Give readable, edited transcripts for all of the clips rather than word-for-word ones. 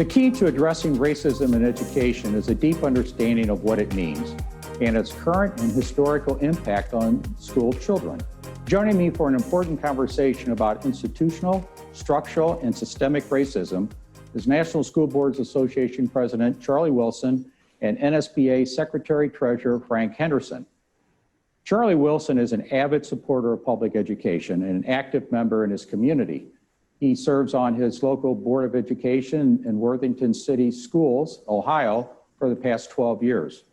The key to addressing racism in education is a deep understanding of what it means and its current and historical impact on school children. Joining me for an important conversation about institutional, structural, and systemic racism is National School Boards Association President Charlie Wilson and NSBA Secretary-Treasurer Frank Henderson. Charlie Wilson is an avid supporter of public education and an active member in his community. He serves on his local Board of Education in Worthington City Schools, Ohio, for the past 12 years.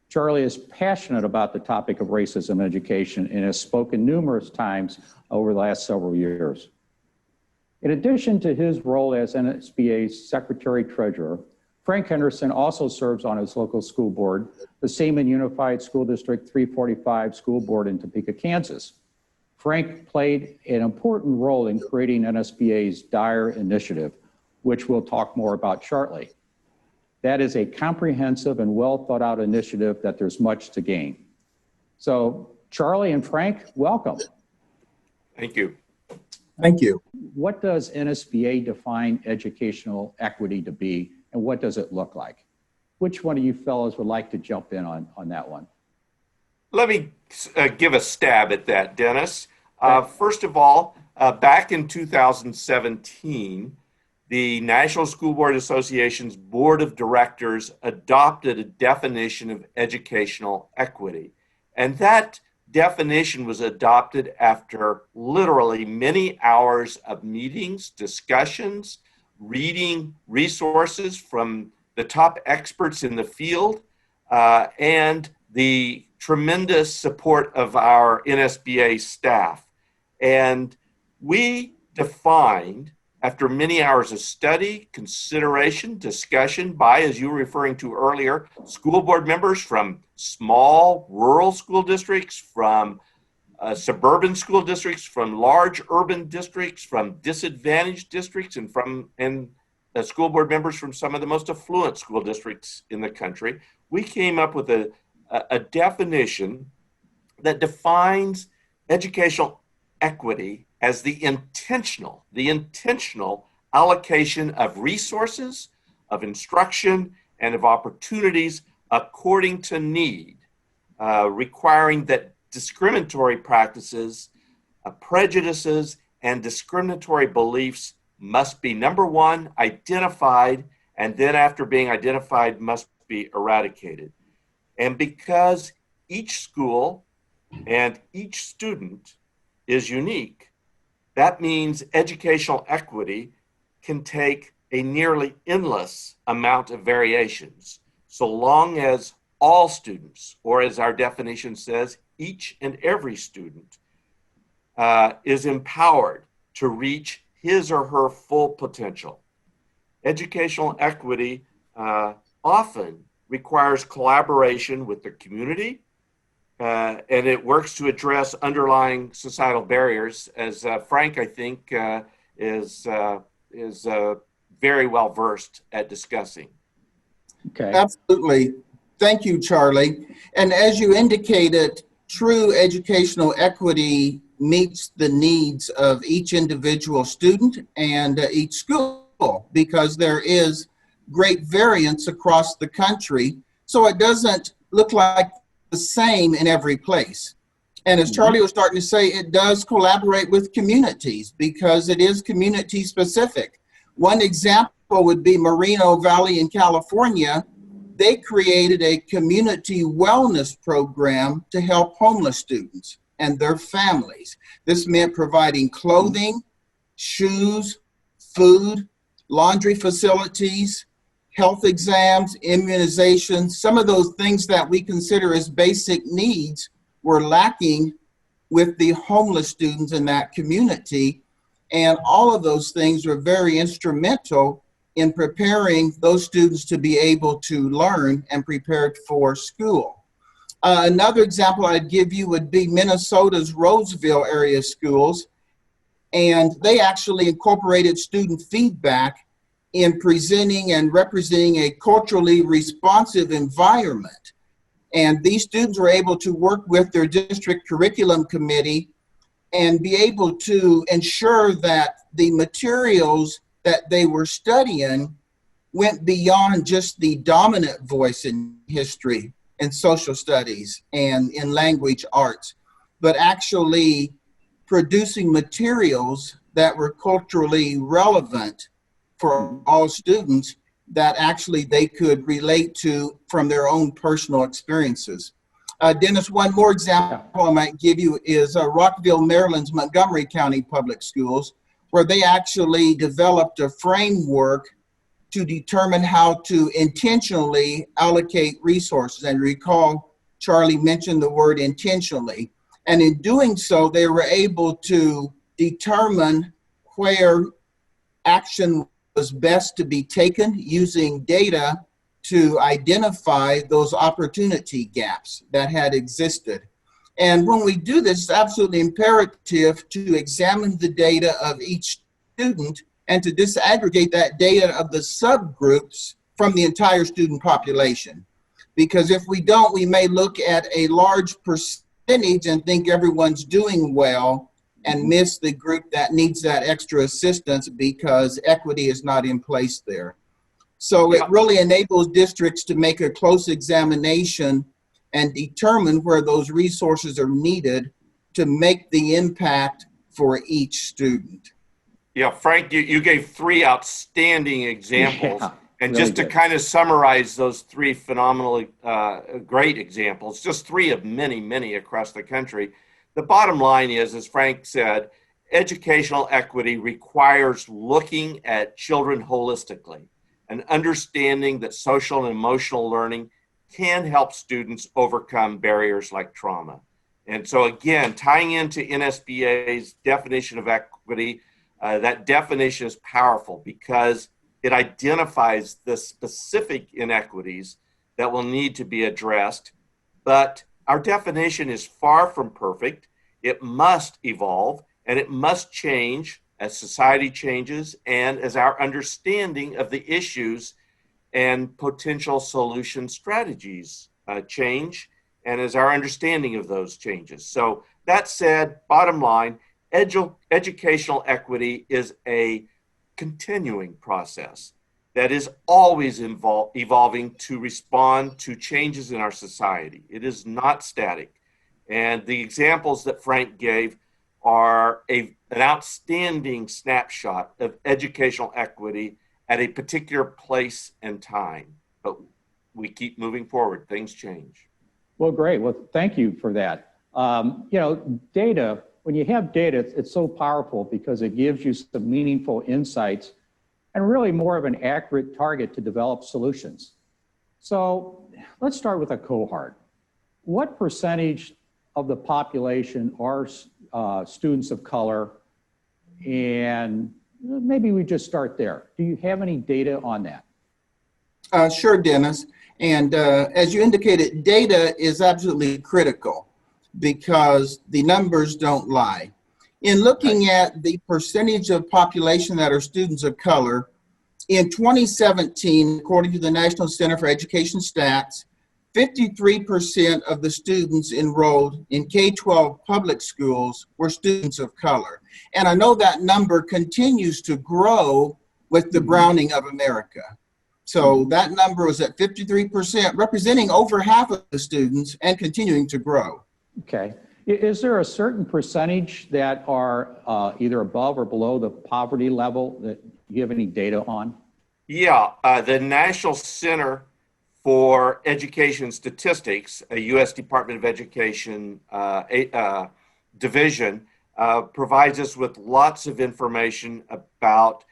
Charlie is passionate about the topic of racism in education and has spoken numerous times over the last several years. In addition to his role as NSBA Secretary-Treasurer, Frank Henderson also serves on his local school board, the Seaman Unified School District 345 School Board in Topeka, Kansas. Frank played an important role in creating NSBA's DIRE initiative, which we'll talk more about shortly. That is a comprehensive and well thought out initiative that there's much to gain. So Charlie and Frank, welcome. Thank you. Thank you. What does NSBA define educational equity to be, and what does it look like? Which one of you fellows would like to jump in on that one? Let me give a stab at that, Dennis. First of all, back in 2017, the National School Board Association's Board of Directors adopted a definition of educational equity. And that definition was adopted after literally many hours of meetings, discussions, reading resources from the top experts in the field, and the tremendous support of our NSBA staff. And we defined, after many hours of study, consideration, discussion by, as you were referring to earlier, school board members from small rural school districts, from suburban school districts, from large urban districts, from disadvantaged districts, and school board members from some of the most affluent school districts in the country. We came up with a definition that defines educational equity as the intentional allocation of resources, of instruction, and of opportunities according to need, requiring that discriminatory practices, prejudices, and discriminatory beliefs must be, number one, identified, and then after being identified, must be eradicated. And because each school and each student is unique, that means educational equity can take a nearly endless amount of variations, so long as all students, or as our definition says, each and every student is empowered to reach his or her full potential. Educational equity often requires collaboration with the community, and it works to address underlying societal barriers, as Frank, I think, is very well versed at discussing. Okay. Absolutely. Thank you, Charlie. And as you indicated, true educational equity meets the needs of each individual student and each school, because there is great variance across the country. So it doesn't look like the same in every place. And as Charlie was starting to say, it does collaborate with communities because it is community specific. One example would be Moreno Valley in California. They created a community wellness program to help homeless students and their families. This meant providing clothing, shoes, food, laundry facilities, health exams, immunizations. Some of those things that we consider as basic needs were lacking with the homeless students in that community. And all of those things were very instrumental in preparing those students to be able to learn and prepared for school. Another example I'd give you would be Minnesota's Roseville area schools. And they actually incorporated student feedback in presenting and representing a culturally responsive environment. And these students were able to work with their district curriculum committee and be able to ensure that the materials that they were studying went beyond just the dominant voice in history and social studies and in language arts, but actually producing materials that were culturally relevant for all students that actually they could relate to from their own personal experiences. Dennis, one more example I might give you is Rockville, Maryland's Montgomery County Public Schools, where they actually developed a framework to determine how to intentionally allocate resources. And recall, Charlie mentioned the word intentionally. And in doing so, they were able to determine where action was best to be taken using data to identify those opportunity gaps that had existed. And when we do this, it's absolutely imperative to examine the data of each student and to disaggregate that data of the subgroups from the entire student population. Because if we don't, we may look at a large percentage and think everyone's doing well and miss the group that needs that extra assistance because equity is not in place there. So it really enables districts to make a close examination and determine where those resources are needed to make the impact for each student. Yeah, Frank, you gave three outstanding examples. Yeah, and really just to good. kind of summarize those three phenomenally great examples, just three of many, many across the country. The bottom line is, as Frank said, educational equity requires looking at children holistically and understanding that social and emotional learning can help students overcome barriers like trauma. And so again, tying into NSBA's definition of equity, that definition is powerful because it identifies the specific inequities that will need to be addressed. But our definition is far from perfect. It must evolve and it must change as society changes and as our understanding of the issues and potential solution strategies change, and as our understanding of those changes. So that said, bottom line, educational equity is a continuing process that is always evolving to respond to changes in our society. It is not static. And the examples that Frank gave are an outstanding snapshot of educational equity at a particular place and time. But we keep moving forward. Things change. Well, great. Well, thank you for that. Data, when you have data, it's so powerful because it gives you some meaningful insights and really more of an accurate target to develop solutions. So let's start with a cohort. What percentage of the population are students of color? And maybe we just start there. Do you have any data on that? Sure, Dennis. And as you indicated, data is absolutely critical because the numbers don't lie. In looking at the percentage of population that are students of color, in 2017, according to the National Center for Education Stats, 53% of the students enrolled in K-12 public schools were students of color. And I know that number continues to grow with the browning of America. So that number was at 53%, representing over half of the students and continuing to grow. Okay. Is there a certain percentage that are either above or below the poverty level that you have any data on? Yeah, the National Center for Education Statistics, a U.S. Department of Education division, provides us with lots of information about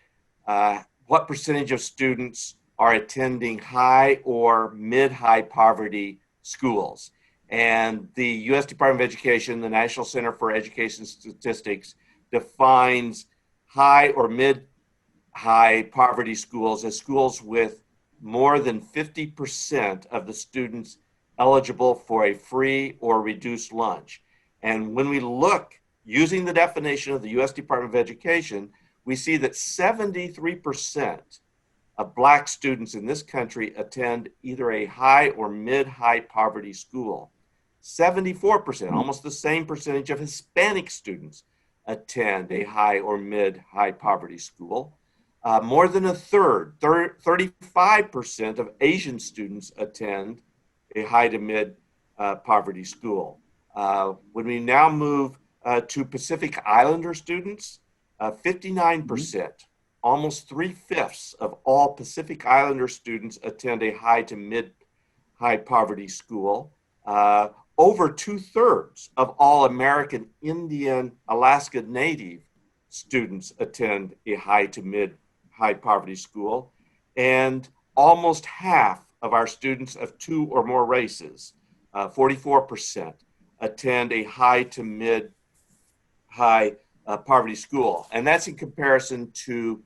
what percentage of students are attending high or mid-high poverty schools. And the U.S. Department of Education, the National Center for Education Statistics, defines high or mid-high poverty schools as schools with more than 50% of the students eligible for a free or reduced lunch. And when we look using the definition of the U.S. Department of Education, we see that 73% of Black students in this country attend either a high or mid-high poverty school. 74%, almost the same percentage of Hispanic students attend a high or mid-high poverty school. More than a third, 35% of Asian students attend a high to mid poverty school. When we now move to Pacific Islander students, 59%, almost 3/5 of all Pacific Islander students attend a high to mid high poverty school. Over 2/3 of all American Indian Alaska Native students attend a high to mid high poverty school, and almost half of our students of two or more races, 44%, attend a high to mid high poverty school. And that's in comparison to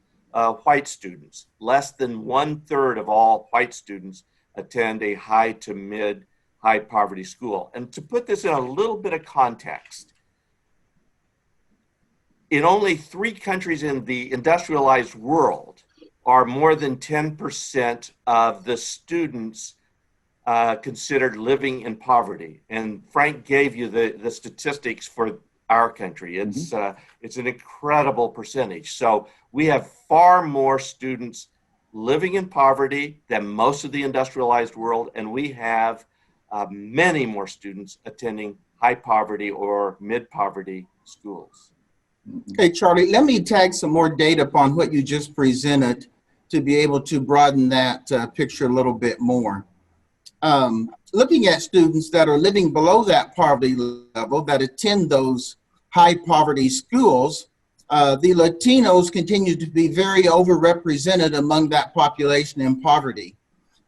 white students. Less than 1/3 of all white students attend a high to mid high poverty school. And to put this in a little bit of context, in only 3 countries in the industrialized world are more than 10% of the students considered living in poverty. And Frank gave you the statistics for our country. It's an incredible percentage. So we have far more students living in poverty than most of the industrialized world, and we have many more students attending high poverty or mid poverty schools. Okay, Charlie, let me tag some more data upon what you just presented to be able to broaden that picture a little bit more. Looking at students that are living below that poverty level that attend those high poverty schools, the Latinos continue to be very overrepresented among that population in poverty.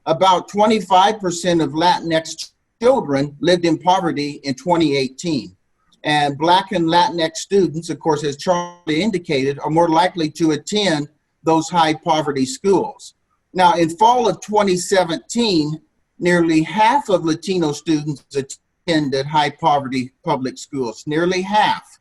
About 25% of Latinx children lived in poverty in 2018. And Black and Latinx students, of course, as Charlie indicated, are more likely to attend those high poverty schools. Now, in fall of 2017, nearly half of Latino students attended high poverty public schools, nearly half.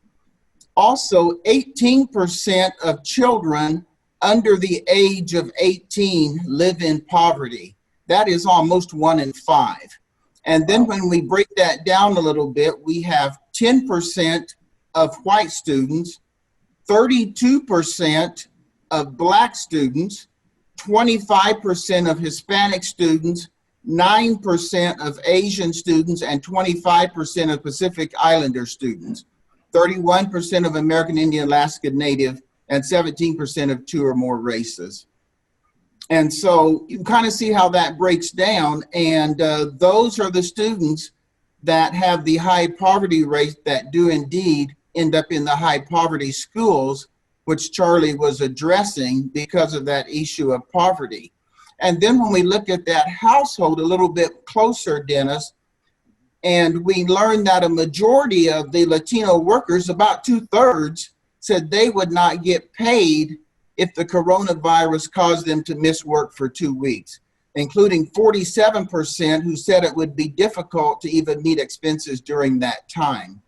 Also, 18% of children under the age of 18 live in poverty. That is almost 1 in 5. And then when we break that down a little bit, we have 10% of white students, 32% of Black students, 25% of Hispanic students, 9% of Asian students, and 25% of Pacific Islander students, 31% of American Indian Alaska Native, and 17% of two or more races. And so you kind of see how that breaks down, and those are the students that have the high poverty rate that do indeed end up in the high poverty schools, which Charlie was addressing because of that issue of poverty. And then when we look at that household a little bit closer, Dennis, and we learned that a majority of the Latino workers, about 2/3, said they would not get paid if the coronavirus caused them to miss work for 2 weeks, including 47% who said it would be difficult to even meet expenses during that time.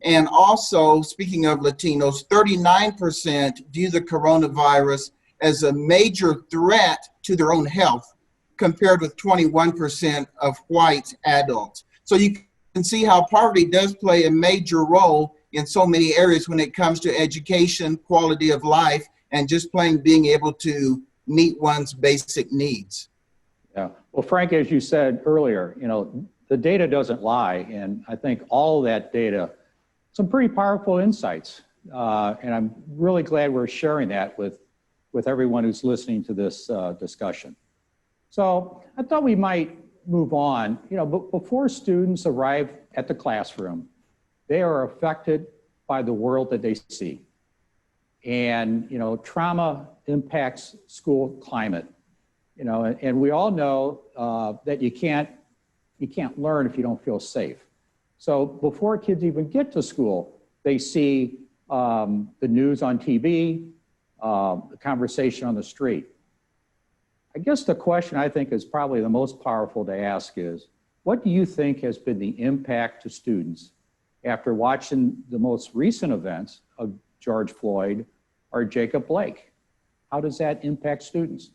And also, speaking of Latinos, 39% view the coronavirus as a major threat to their own health, compared with 21% of white adults. So you can see how poverty does play a major role in so many areas when it comes to education, quality of life, and just plain being able to meet one's basic needs. Yeah. Well, Frank, as you said earlier, the data doesn't lie. And I think all of that data, some pretty powerful insights. And I'm really glad we're sharing that with everyone who's listening to this discussion. So I thought we might move on. But before students arrive at the classroom, they are affected by the world that they see. And, trauma impacts school climate, and we all know that you can't learn if you don't feel safe. So before kids even get to school, they see the news on TV, the conversation on the street. I guess the question I think is probably the most powerful to ask is, what do you think has been the impact to students after watching the most recent events of George Floyd or Jacob Blake? How does that impact students?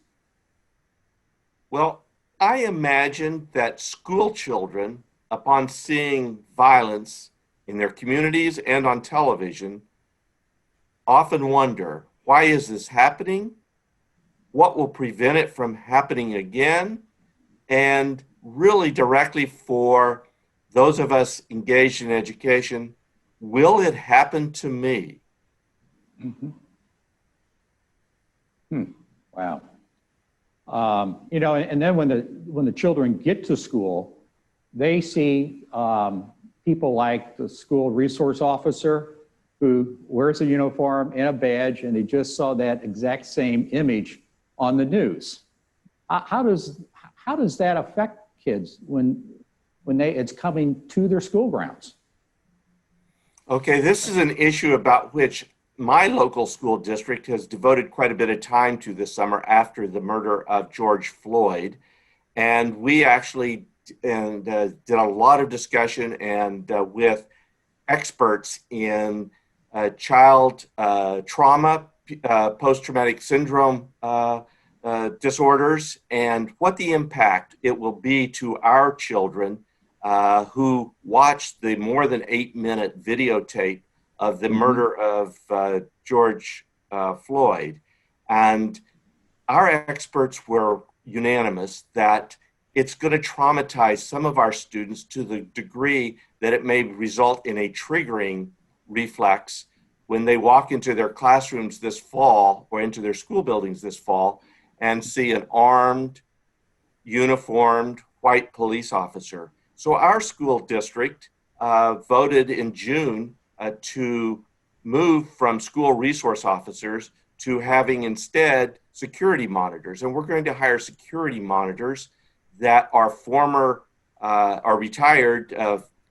Well, I imagine that school children, upon seeing violence in their communities and on television, often wonder, why is this happening? what will prevent it from happening again, and really directly for those of us engaged in education, will it happen to me? Mm-hmm. Wow. And then when the children get to school, they see people like the school resource officer who wears a uniform and a badge, and they just saw that exact same image on the news. How does that affect kids when it's coming to their school grounds? Okay, this is an issue about which my local school district has devoted quite a bit of time to this summer after the murder of George Floyd. And we actually did a lot of discussion and with experts in child trauma, post-traumatic syndrome disorders, and what the impact it will be to our children who watched the more than 8-minute videotape of the murder of George Floyd. And our experts were unanimous that it's going to traumatize some of our students to the degree that it may result in a triggering reflex when they walk into their classrooms this fall or into their school buildings this fall and see an armed, uniformed, white police officer. So our school district voted in June to move from school resource officers to having instead security monitors. And we're going to hire security monitors that are former, are retired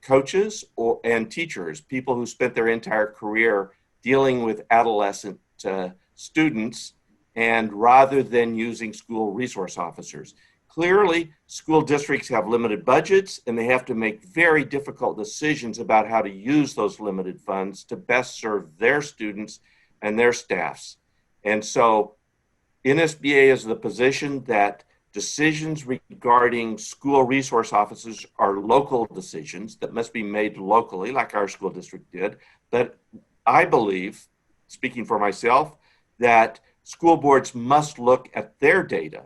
coaches and teachers, people who spent their entire career dealing with adolescent students, and rather than using school resource officers. Clearly, school districts have limited budgets, and they have to make very difficult decisions about how to use those limited funds to best serve their students and their staffs. And so NSBA is the position that decisions regarding school resource officers are local decisions that must be made locally, like our school district did. But I believe, speaking for myself, that school boards must look at their data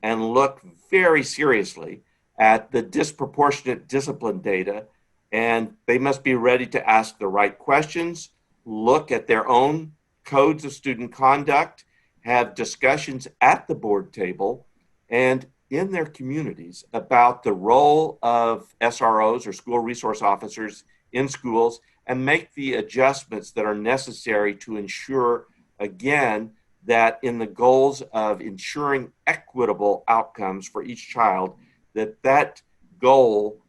and look very seriously at the disproportionate discipline data, and they must be ready to ask the right questions, look at their own codes of student conduct, have discussions at the board table and in their communities about the role of SROs or school resource officers in schools, and make the adjustments that are necessary to ensure, again, that in the goals of ensuring equitable outcomes for each child, that goal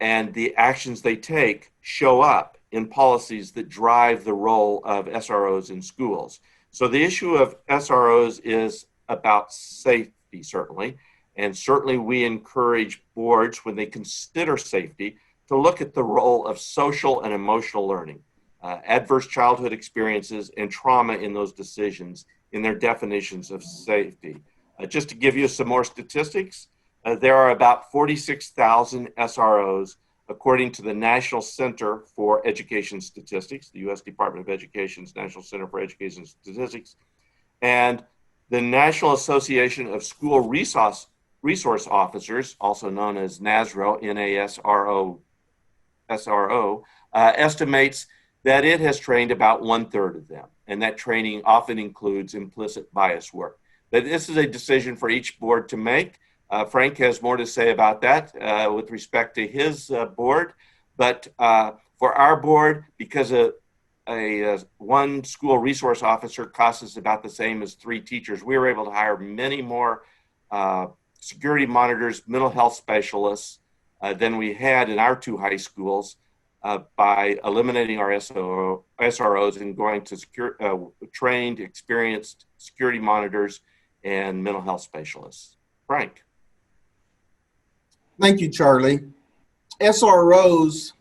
and the actions they take show up in policies that drive the role of SROs in schools. So the issue of SROs is about safety, certainly, and certainly we encourage boards, when they consider safety, to look at the role of social and emotional learning, adverse childhood experiences, and trauma in those decisions in their definitions of safety. Just to give you some more statistics, there are about 46,000 SROs according to the National Center for Education Statistics, the U.S. Department of Education's National Center for Education Statistics, and the National Association of School Resource Officers, also known as NASRO, N-A-S-R-O, estimates that it has trained about 1/3 of them, and that training often includes implicit bias work. But this is a decision for each board to make. Frank has more to say about that with respect to his board, but for our board, because one school resource officer costs us about the same as 3 teachers, we were able to hire many more security monitors, mental health specialists than we had in our 2 high schools by eliminating our SROs and going to trained, experienced security monitors and mental health specialists. Frank. Thank you, Charlie. SROs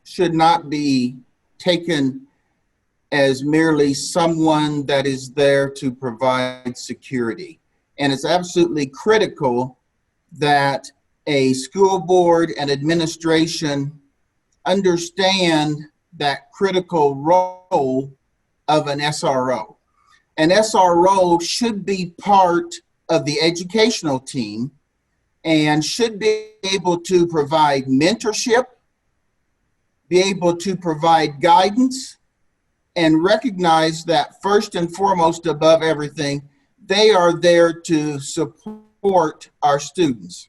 should not be taken as merely someone that is there to provide security. And it's absolutely critical that a school board and administration understand that critical role of an SRO. an SRO should be part of the educational team and should be able to provide mentorship, be able to provide guidance, and recognize that first and foremost, above everything, they are there to support our students.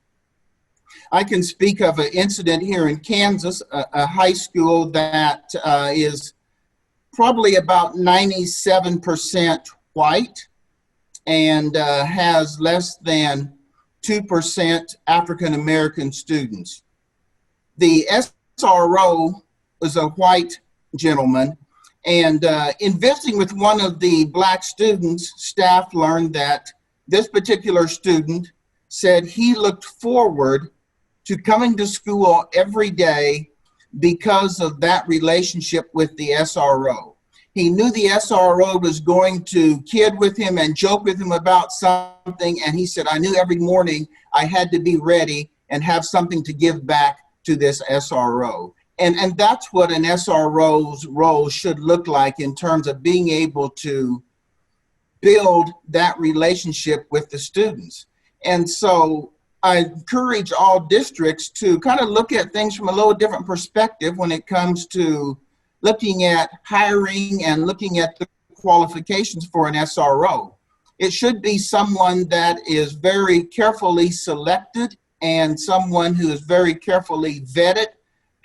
I can speak of an incident here in Kansas, a high school that is probably about 97% white and has less than 2% African American students. The SRO was a white gentleman, and in visiting with one of the black students, staff learned that this particular student said he looked forward to coming to school every day because of that relationship with the SRO. He knew the SRO was going to kid with him and joke with him about something, and he said, I knew every morning I had to be ready and have something to give back to this SRO. And that's what an SRO's role should look like in terms of being able to build that relationship with the students. And so I encourage all districts to kind of look at things from a little different perspective when it comes to looking at hiring and looking at the qualifications for an SRO. It should be someone that is very carefully selected and someone who is very carefully vetted,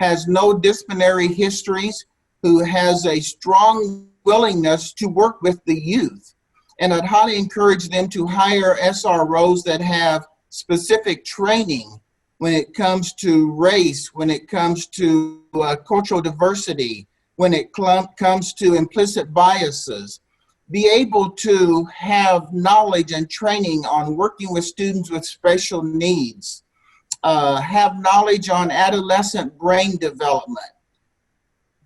has no disciplinary histories, who has a strong willingness to work with the youth. And I'd highly encourage them to hire SROs that have specific training when it comes to race, when it comes to cultural diversity, when it comes to implicit biases. Be able to have knowledge and training on working with students with special needs. Have knowledge on adolescent brain development,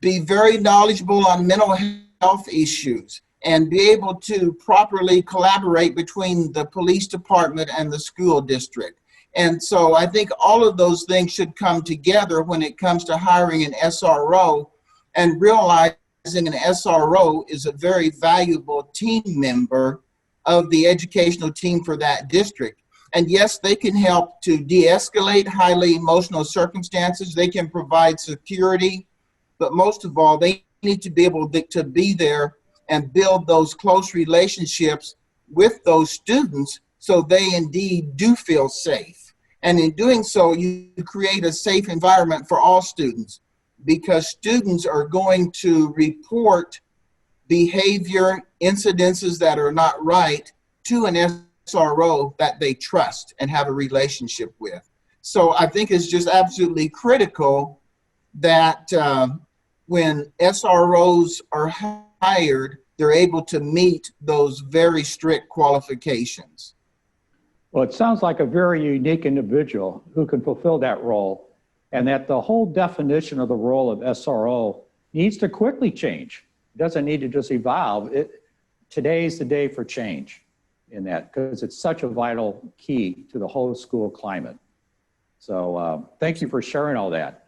be very knowledgeable on mental health issues, and be able to properly collaborate between the police department and the school district. And so I think all of those things should come together when it comes to hiring an SRO, and realizing an SRO is a very valuable team member of the educational team for that district. And yes, they can help to de-escalate highly emotional circumstances. They can provide security, but most of all, they need to be able to be there and build those close relationships with those students so they indeed do feel safe. And in doing so, you create a safe environment for all students, because students are going to report behavior, incidences that are not right to an SRO that they trust and have a relationship with. So I think it's just absolutely critical that when SROs are hired, they're able to meet those very strict qualifications. Well, it sounds like a very unique individual who can fulfill that role, and that the whole definition of the role of SRO needs to quickly change. It doesn't need to just evolve. Today's the day for change in that, because it's such a vital key to the whole school climate. So thank you for sharing all that.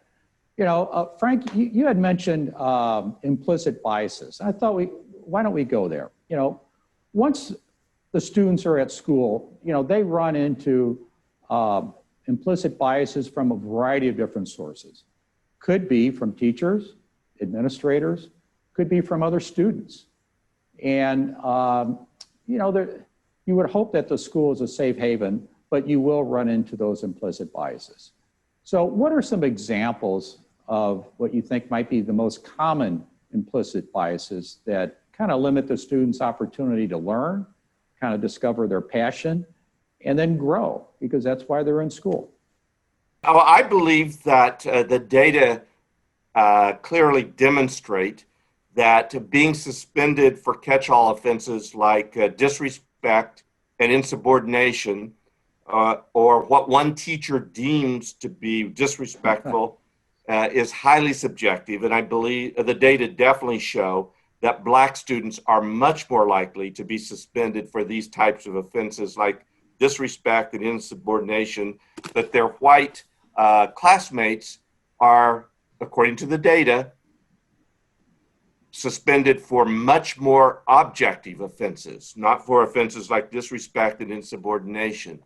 You know, Frank, you had mentioned implicit biases. I thought why don't we go there? You know, once the students are at school, you know, they run into implicit biases from a variety of different sources. Could be from teachers, administrators, could be from other students. And, you know, you would hope that the school is a safe haven, but you will run into those implicit biases. So what are some examples of what you think might be the most common implicit biases that kind of limit the students' opportunity to learn, kind of discover their passion, and then grow, because that's why they're in school? Oh, I believe that the data clearly demonstrate that being suspended for catch-all offenses like disrespect and insubordination, or what one teacher deems to be disrespectful, is highly subjective. And I believe the data definitely show that Black students are much more likely to be suspended for these types of offenses like disrespect and insubordination, that their white classmates are, according to the data, suspended for much more objective offenses, not for offenses like disrespect and insubordination.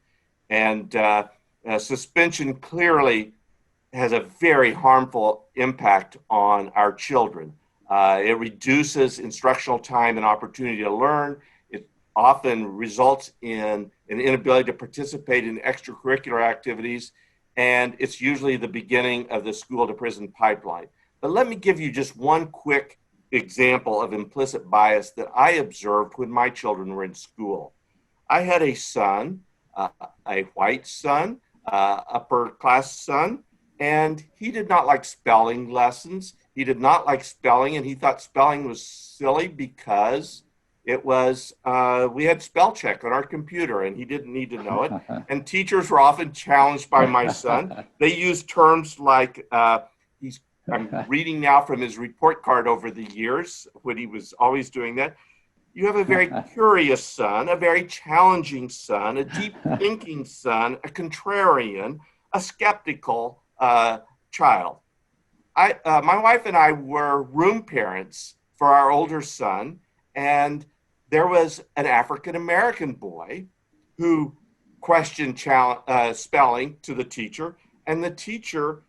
And suspension clearly has a very harmful impact on our children. It reduces instructional time and opportunity to learn. It often results in an inability to participate in extracurricular activities, and it's usually the beginning of the school to prison pipeline. But let me give you just one quick example of implicit bias that I observed when my children were in school. I had a son, a white son, upper class son, and he did not like spelling lessons. He did not like spelling, and he thought spelling was silly because it was, we had spell check on our computer and he didn't need to know it. And teachers were often challenged by my son. They used terms like, I'm reading now from his report card over the years when he was always doing that. You have a very curious son, a very challenging son, a deep thinking son, a contrarian, a skeptical child. My wife and I were room parents for our older son, and there was an African-American boy who questioned spelling to the teacher, and the teacher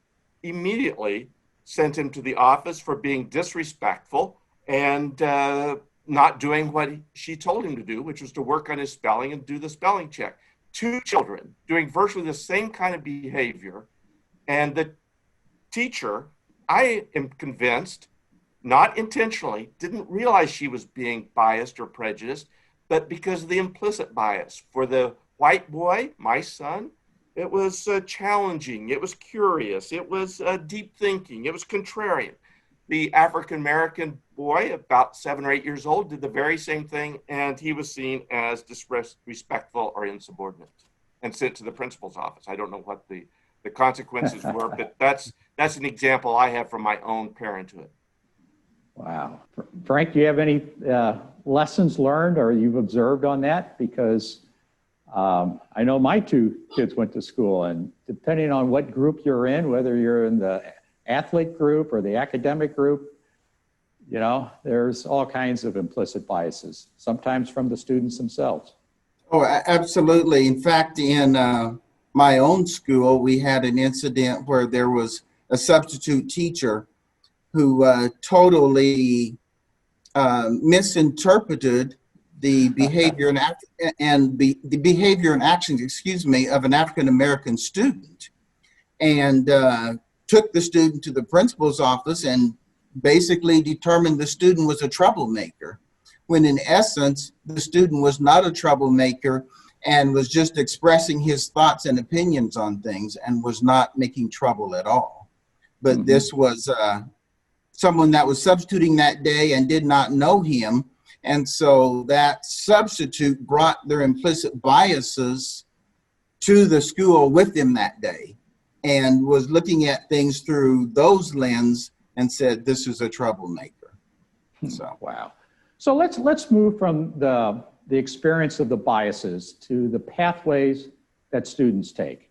immediately sent him to the office for being disrespectful and not doing what she told him to do, which was to work on his spelling and do the spelling check. Two children doing virtually the same kind of behavior. And the teacher, I am convinced, not intentionally, didn't realize she was being biased or prejudiced, but because of the implicit bias. For the white boy, my son, it was challenging, it was curious, it was deep thinking, it was contrarian. The African-American boy, about 7 or 8 years old, did the very same thing, and he was seen as disrespectful or insubordinate and sent to the principal's office. I don't know what the consequences were, but that's an example I have from my own parenthood. Wow. Frank, do you have any lessons learned or you've observed on that? Because I know my 2 kids went to school, and depending on what group you're in, whether you're in the athlete group or the academic group, you know, there's all kinds of implicit biases, sometimes from the students themselves. Oh, absolutely. In fact, in my own school, we had an incident where there was a substitute teacher who totally misinterpreted the behavior and the behavior and actions, of an African-American student, and took the student to the principal's office and basically determined the student was a troublemaker, when in essence, the student was not a troublemaker and was just expressing his thoughts and opinions on things and was not making trouble at all. But this was someone that was substituting that day and did not know him. And so that substitute brought their implicit biases to the school with them that day and was looking at things through those lens and said, this is a troublemaker. So, wow. So let's move from the experience of the biases to the pathways that students take.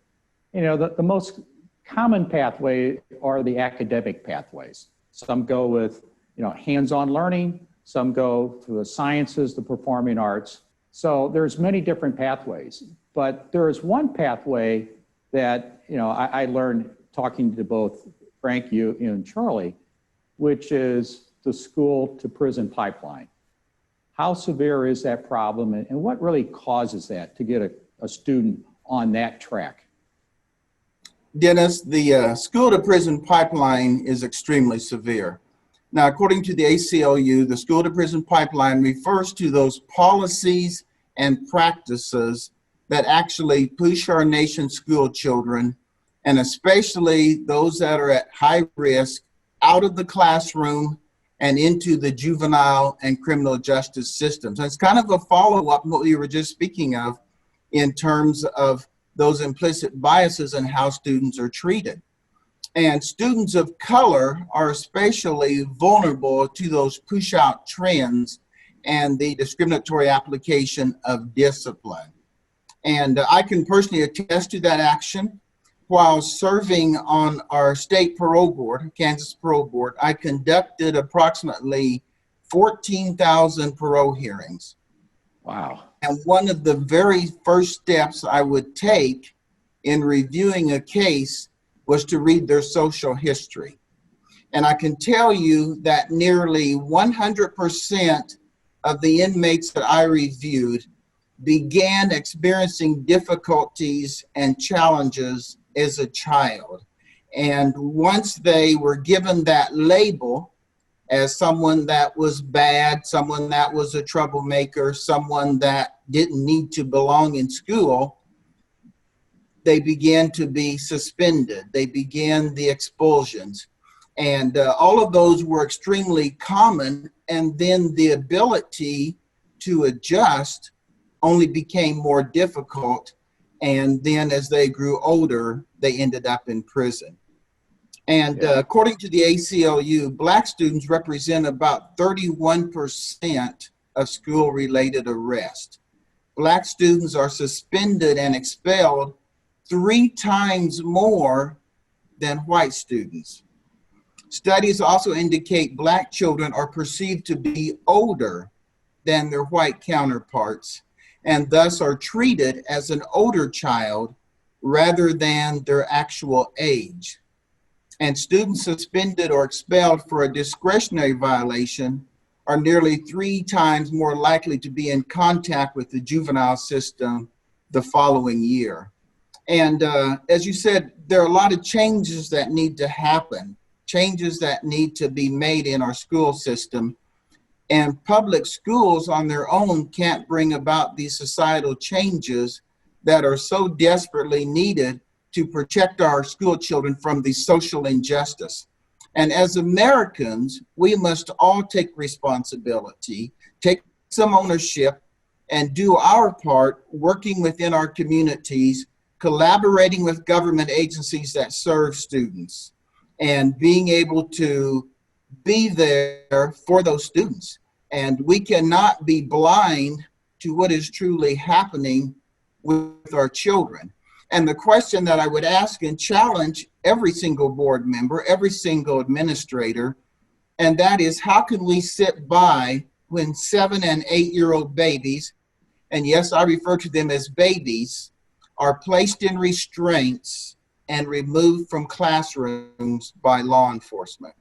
You know, the most common pathway are the academic pathways. Some go with, you know, hands-on learning. Some go to the sciences, the performing arts. So there's many different pathways, but there is one pathway that, you know, I learned talking to both Frank, you and Charlie, which is the school to prison pipeline. How severe is that problem, and what really causes that to get a student on that track? Dennis, the school to prison pipeline is extremely severe. Now, according to the ACLU, the school to prison pipeline refers to those policies and practices that actually push our nation's school children, and especially those that are at high risk, out of the classroom and into the juvenile and criminal justice systems. And it's kind of a follow-up to what we were just speaking of in terms of those implicit biases and how students are treated. And students of color are especially vulnerable to those push-out trends and the discriminatory application of discipline. And I can personally attest to that action. While serving on our state parole board, Kansas Parole Board, I conducted approximately 14,000 parole hearings. Wow. And one of the very first steps I would take in reviewing a case was to read their social history. And I can tell you that nearly 100% of the inmates that I reviewed began experiencing difficulties and challenges as a child. And once they were given that label as someone that was bad, someone that was a troublemaker, someone that didn't need to belong in school, they began to be suspended. They began the expulsions. And all of those were extremely common. And then the ability to adjust only became more difficult. And then as they grew older, they ended up in prison. And according to the ACLU, Black students represent about 31% of school-related arrest. Black students are suspended and expelled 3 times more than white students. Studies also indicate Black children are perceived to be older than their white counterparts, and thus are treated as an older child rather than their actual age. And students suspended or expelled for a discretionary violation are nearly 3 times more likely to be in contact with the juvenile system the following year. And as you said, there are a lot of changes that need to happen, changes that need to be made in our school system. And public schools on their own can't bring about these societal changes that are so desperately needed to protect our school children from the social injustice. And as Americans, we must all take responsibility, take some ownership, and do our part working within our communities, collaborating with government agencies that serve students, and being able to be there for those students. And we cannot be blind to what is truly happening with our children. And the question that I would ask and challenge every single board member, every single administrator, and that is, how can we sit by when 7- and 8-year-old babies, and yes, I refer to them as babies, are placed in restraints and removed from classrooms by law enforcement?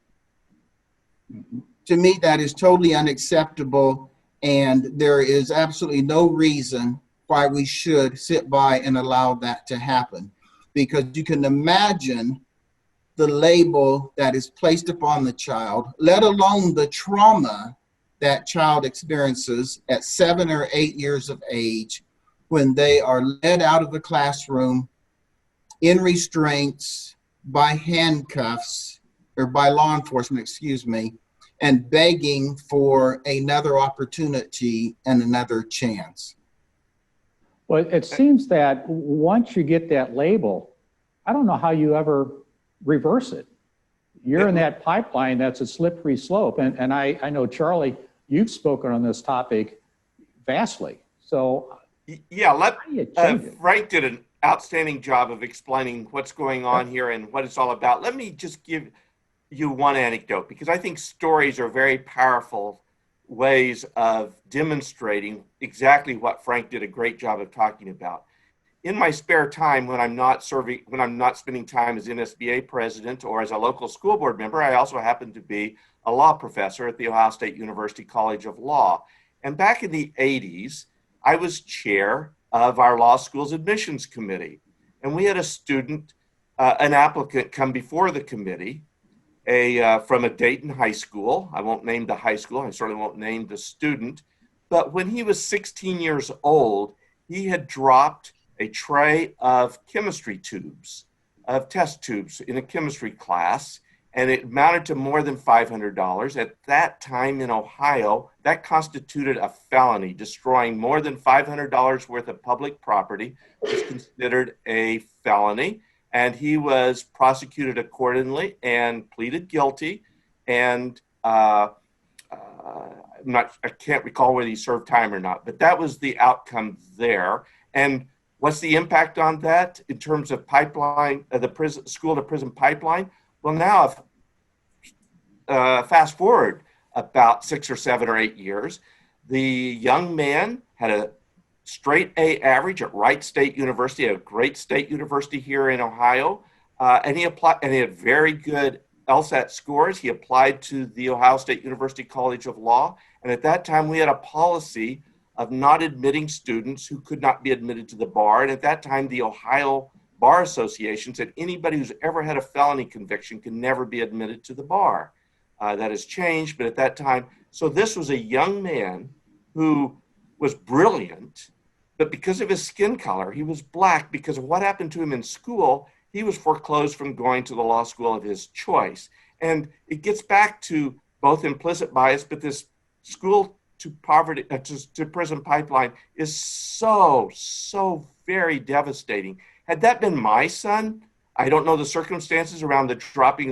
To me, that is totally unacceptable, and there is absolutely no reason why we should sit by and allow that to happen. Because you can imagine the label that is placed upon the child, let alone the trauma that child experiences at 7 or 8 years of age when they are led out of the classroom in restraints, by handcuffs, or by law enforcement, excuse me, and begging for another opportunity and another chance. Well, it seems that once you get that label, I don't know how you ever reverse it. You're in that pipeline, that's a slippery slope. And I know, Charlie, you've spoken on this topic vastly. So yeah, Frank did an outstanding job of explaining what's going on here and what it's all about. Let me just give you one anecdote, because I think stories are very powerful ways of demonstrating exactly what Frank did a great job of talking about. In my spare time, when I'm not spending time as NSBA president or as a local school board member, I also happen to be a law professor at the Ohio State University College of Law. And back in the 80s, I was chair of our law school's admissions committee. And we had a student, an applicant, come before the committee, from a Dayton high school. I won't name the high school. I certainly won't name the student. But when he was 16 years old, he had dropped a tray of chemistry tubes, of test tubes in a chemistry class, and it amounted to more than $500. At that time in Ohio, that constituted a felony. Destroying more than $500 worth of public property was considered a felony. And he was prosecuted accordingly and pleaded guilty. And I can't recall whether he served time or not, but that was the outcome there. And what's the impact on that in terms of pipeline, the prison, school to prison pipeline? Well, now, fast forward about 6 or 7 or 8 years. The young man had a straight A average at Wright State University, a great state university here in Ohio, and he applied, and he had very good LSAT scores. He applied to the Ohio State University College of Law, and at that time we had a policy of not admitting students who could not be admitted to the bar. And at that time, the Ohio Bar Association said anybody who's ever had a felony conviction can never be admitted to the bar. That has changed, but at that time, so this was a young man who was brilliant, but because of his skin color, he was black. Because of what happened to him in school, he was foreclosed from going to the law school of his choice. And it gets back to both implicit bias, but this school to poverty, to prison pipeline is so very devastating. Had that been my son, I don't know the circumstances around the dropping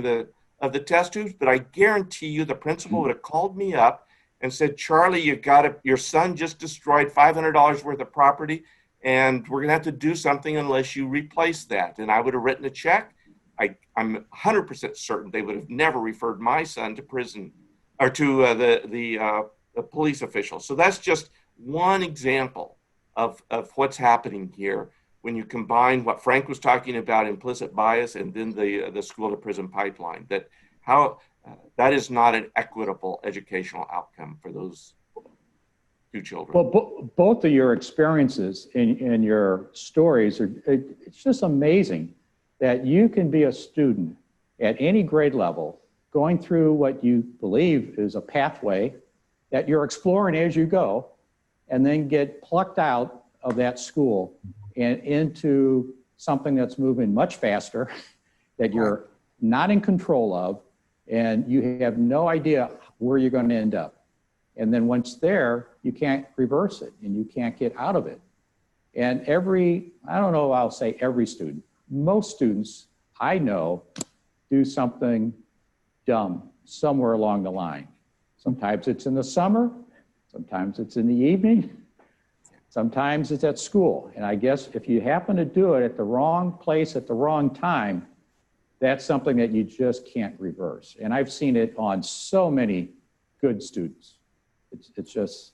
of the test tubes, but I guarantee you the principal would have called me up and said, Charlie, your son just destroyed $500 worth of property, and we're gonna have to do something unless you replace that. And I would have written a check. I'm 100% certain they would have never referred my son to prison or to the police officials. So that's just one example of what's happening here when you combine what Frank was talking about, implicit bias, and then the school to prison pipeline, that is not an equitable educational outcome for those two children. Well, both of your experiences and your stories it's just amazing that you can be a student at any grade level going through what you believe is a pathway that you're exploring as you go, and then get plucked out of that school and into something that's moving much faster, that you're not in control of, and you have no idea where you're going to end up. And then once there, you can't reverse it and you can't get out of it. And I don't know, I'll say every student, most students I know do something dumb somewhere along the line. Sometimes it's in the summer, sometimes it's in the evening, sometimes it's at school. And I guess if you happen to do it at the wrong place at the wrong time, that's something that you just can't reverse. And I've seen it on so many good students. It's just,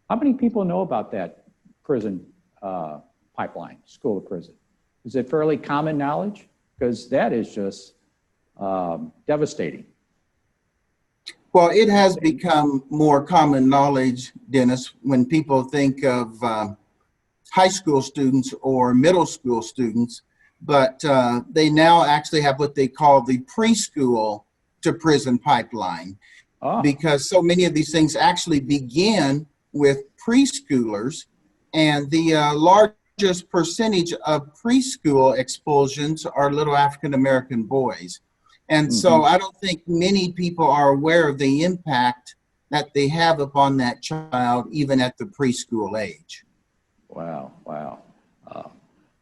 how many people know about that prison pipeline, school to prison? Is it fairly common knowledge? Because that is just devastating. Well, it has become more common knowledge, Dennis, when people think of high school students or middle school students, but they now actually have what they call the preschool to prison pipeline, because so many of these things actually begin with preschoolers, and the largest percentage of preschool expulsions are little African-American boys. And so I don't think many people are aware of the impact that they have upon that child, even at the preschool age. Wow.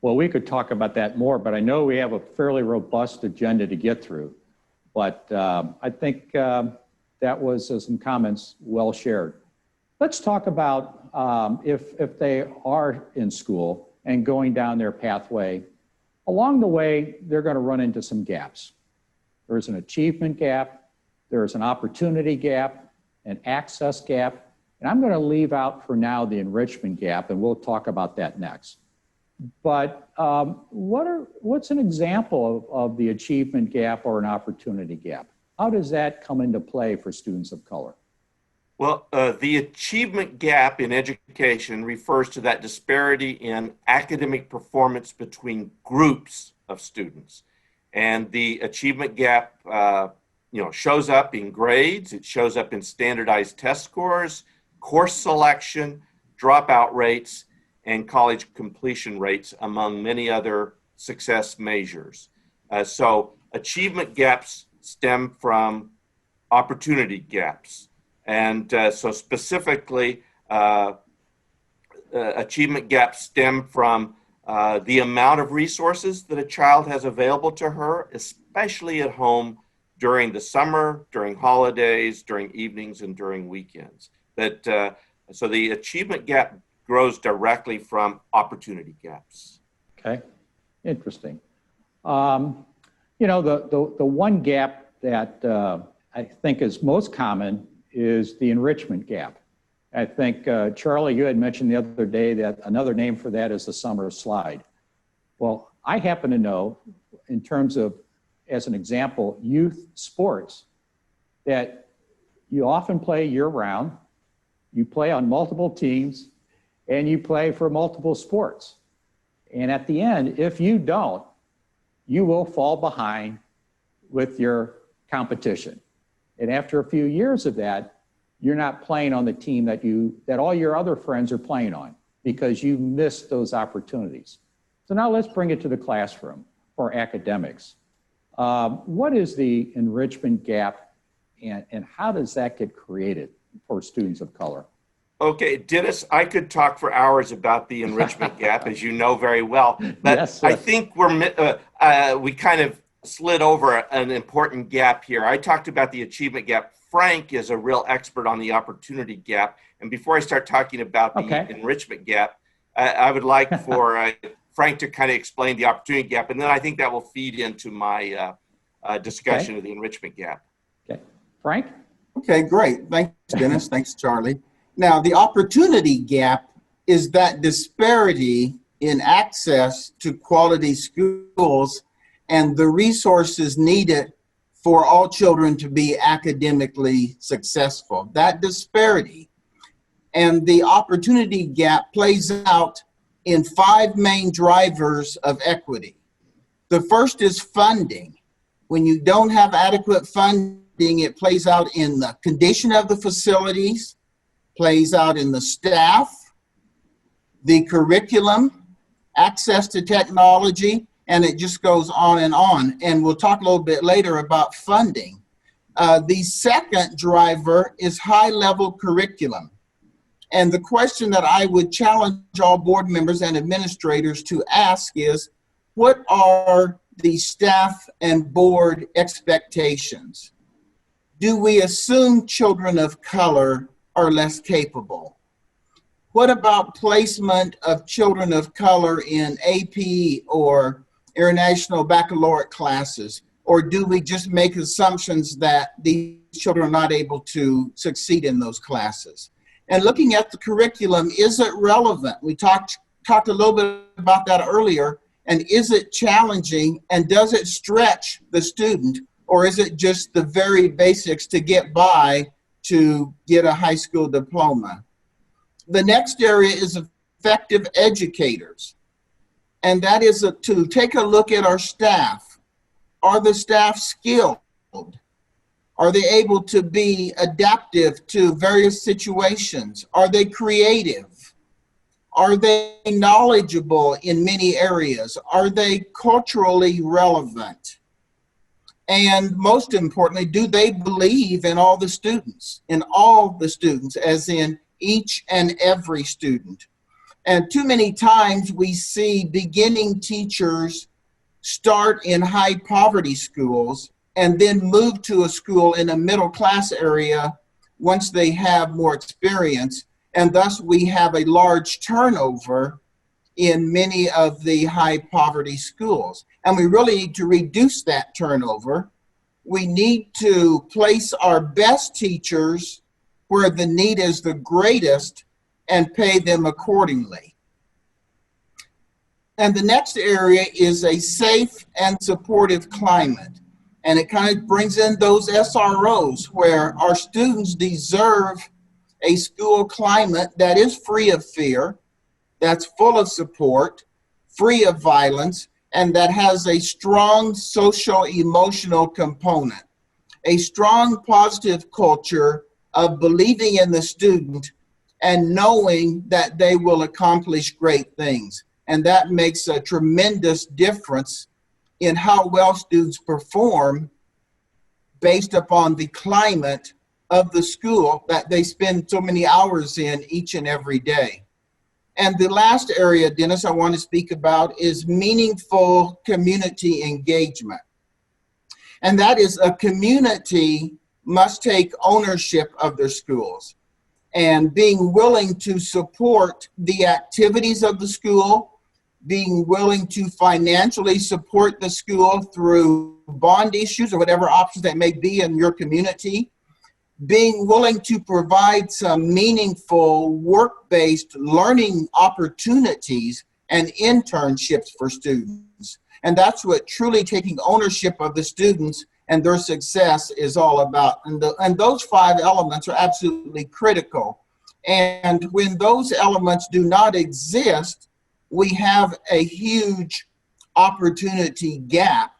Well, we could talk about that more, but I know we have a fairly robust agenda to get through. But I think that was some comments well shared. Let's talk about if they are in school and going down their pathway. Along the way, they're going to run into some gaps. There's an achievement gap, there's an opportunity gap, an access gap, and I'm going to leave out for now the enrichment gap, and we'll talk about that next. But what's an example of the achievement gap or an opportunity gap? How does that come into play for students of color? Well, the achievement gap in education refers to that disparity in academic performance between groups of students. And the achievement gap, shows up in grades, it shows up in standardized test scores, course selection, dropout rates, and college completion rates, among many other success measures. So achievement gaps stem from opportunity gaps. And so specifically, achievement gaps stem from the amount of resources that a child has available to her, especially at home during the summer, during holidays, during evenings, and during weekends. So the achievement gap grows directly from opportunity gaps. Okay, interesting. The one gap that I think is most common is the enrichment gap. I think, Charlie, you had mentioned the other day that another name for that is the summer slide. Well, I happen to know, in terms of, as an example, youth sports, that you often play year-round, you play on multiple teams, and you play for multiple sports. And at the end, if you don't, you will fall behind with your competition. And after a few years of that, you're not playing on the team that all your other friends are playing on, because you missed those opportunities. So now let's bring it to the classroom for academics. What is the enrichment gap, and how does that get created for students of color? Okay, Dennis, I could talk for hours about the enrichment gap, as you know very well, but Yes. I think we kind of slid over an important gap here. I talked about the achievement gap. Frank is a real expert on the opportunity gap. And before I start talking about the enrichment gap, I would like for Frank to kind of explain the opportunity gap, and then I think that will feed into my discussion of the enrichment gap. Okay, Frank? Okay, great. Thanks, Dennis. Thanks, Charlie. Now, the opportunity gap is that disparity in access to quality schools and the resources needed for all children to be academically successful. That disparity and the opportunity gap plays out in 5 main drivers of equity. The first is funding. When you don't have adequate funding, it plays out in the condition of the facilities, plays out in the staff, the curriculum, access to technology, and it just goes on. And we'll talk a little bit later about funding. The second driver is high-level curriculum. And the question that I would challenge all board members and administrators to ask is, what are the staff and board expectations? Do we assume children of color are less capable? What about placement of children of color in AP or international baccalaureate classes? Or do we just make assumptions that these children are not able to succeed in those classes? And looking at the curriculum, is it relevant? We talked a little bit about that earlier. And is it challenging, and does it stretch the student, or is it just the very basics to get by to get a high school diploma? The next area is effective educators. And that is to take a look at our staff. Are the staff skilled? Are they able to be adaptive to various situations? Are they creative? Are they knowledgeable in many areas? Are they culturally relevant? And most importantly, do they believe in all the students, as in each and every student? And too many times we see beginning teachers start in high poverty schools and then move to a school in a middle class area once they have more experience. And thus we have a large turnover in many of the high poverty schools. And we really need to reduce that turnover. We need to place our best teachers where the need is the greatest and pay them accordingly. And the next area is a safe and supportive climate. And it kind of brings in those SROs where our students deserve a school climate that is free of fear, that's full of support, free of violence, and that has a strong social emotional component, a strong positive culture of believing in the student and knowing that they will accomplish great things. And that makes a tremendous difference in how well students perform based upon the climate of the school that they spend so many hours in each and every day. And the last area, Dennis, I want to speak about is meaningful community engagement. And that is, a community must take ownership of their schools and being willing to support the activities of the school, being willing to financially support the school through bond issues or whatever options that may be in your community, being willing to provide some meaningful work-based learning opportunities and internships for students. And that's what truly taking ownership of the students and their success is all about. And those 5 elements are absolutely critical. And when those elements do not exist, we have a huge opportunity gap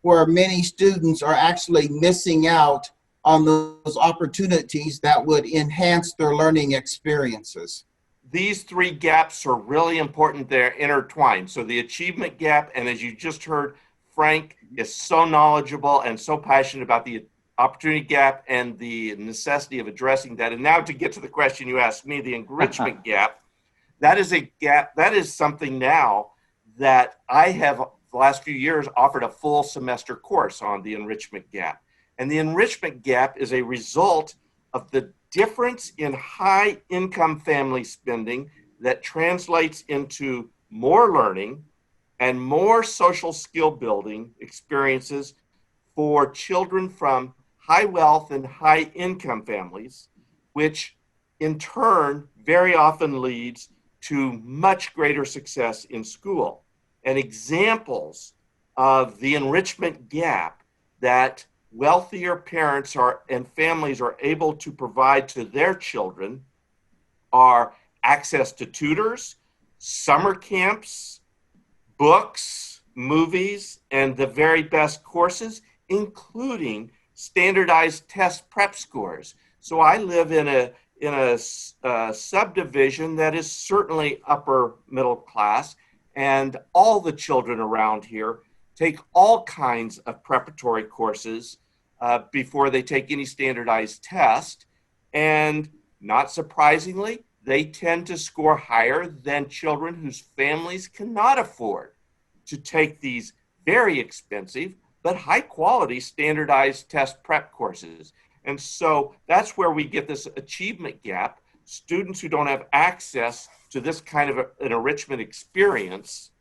where many students are actually missing out on those opportunities that would enhance their learning experiences. These 3 gaps are really important. They're intertwined. So the achievement gap, and as you just heard, Frank is so knowledgeable and so passionate about the opportunity gap and the necessity of addressing that. And now to get to the question you asked me, the enrichment gap, that is a gap, that is something now that I have, the last few years, offered a full semester course on the enrichment gap. And the enrichment gap is a result of the difference in high income family spending that translates into more learning and more social skill building experiences for children from high wealth and high income families, which in turn very often leads to much greater success in school. And examples of the enrichment gap that wealthier parents and families are able to provide to their children are access to tutors, summer camps, books, movies, and the very best courses, including standardized test prep scores. So I live in a subdivision that is certainly upper middle class, and all the children around here take all kinds of preparatory courses before they take any standardized test. And not surprisingly, they tend to score higher than children whose families cannot afford to take these very expensive but high quality standardized test prep courses. And so that's where we get this achievement gap. Students who don't have access to this kind of an enrichment experience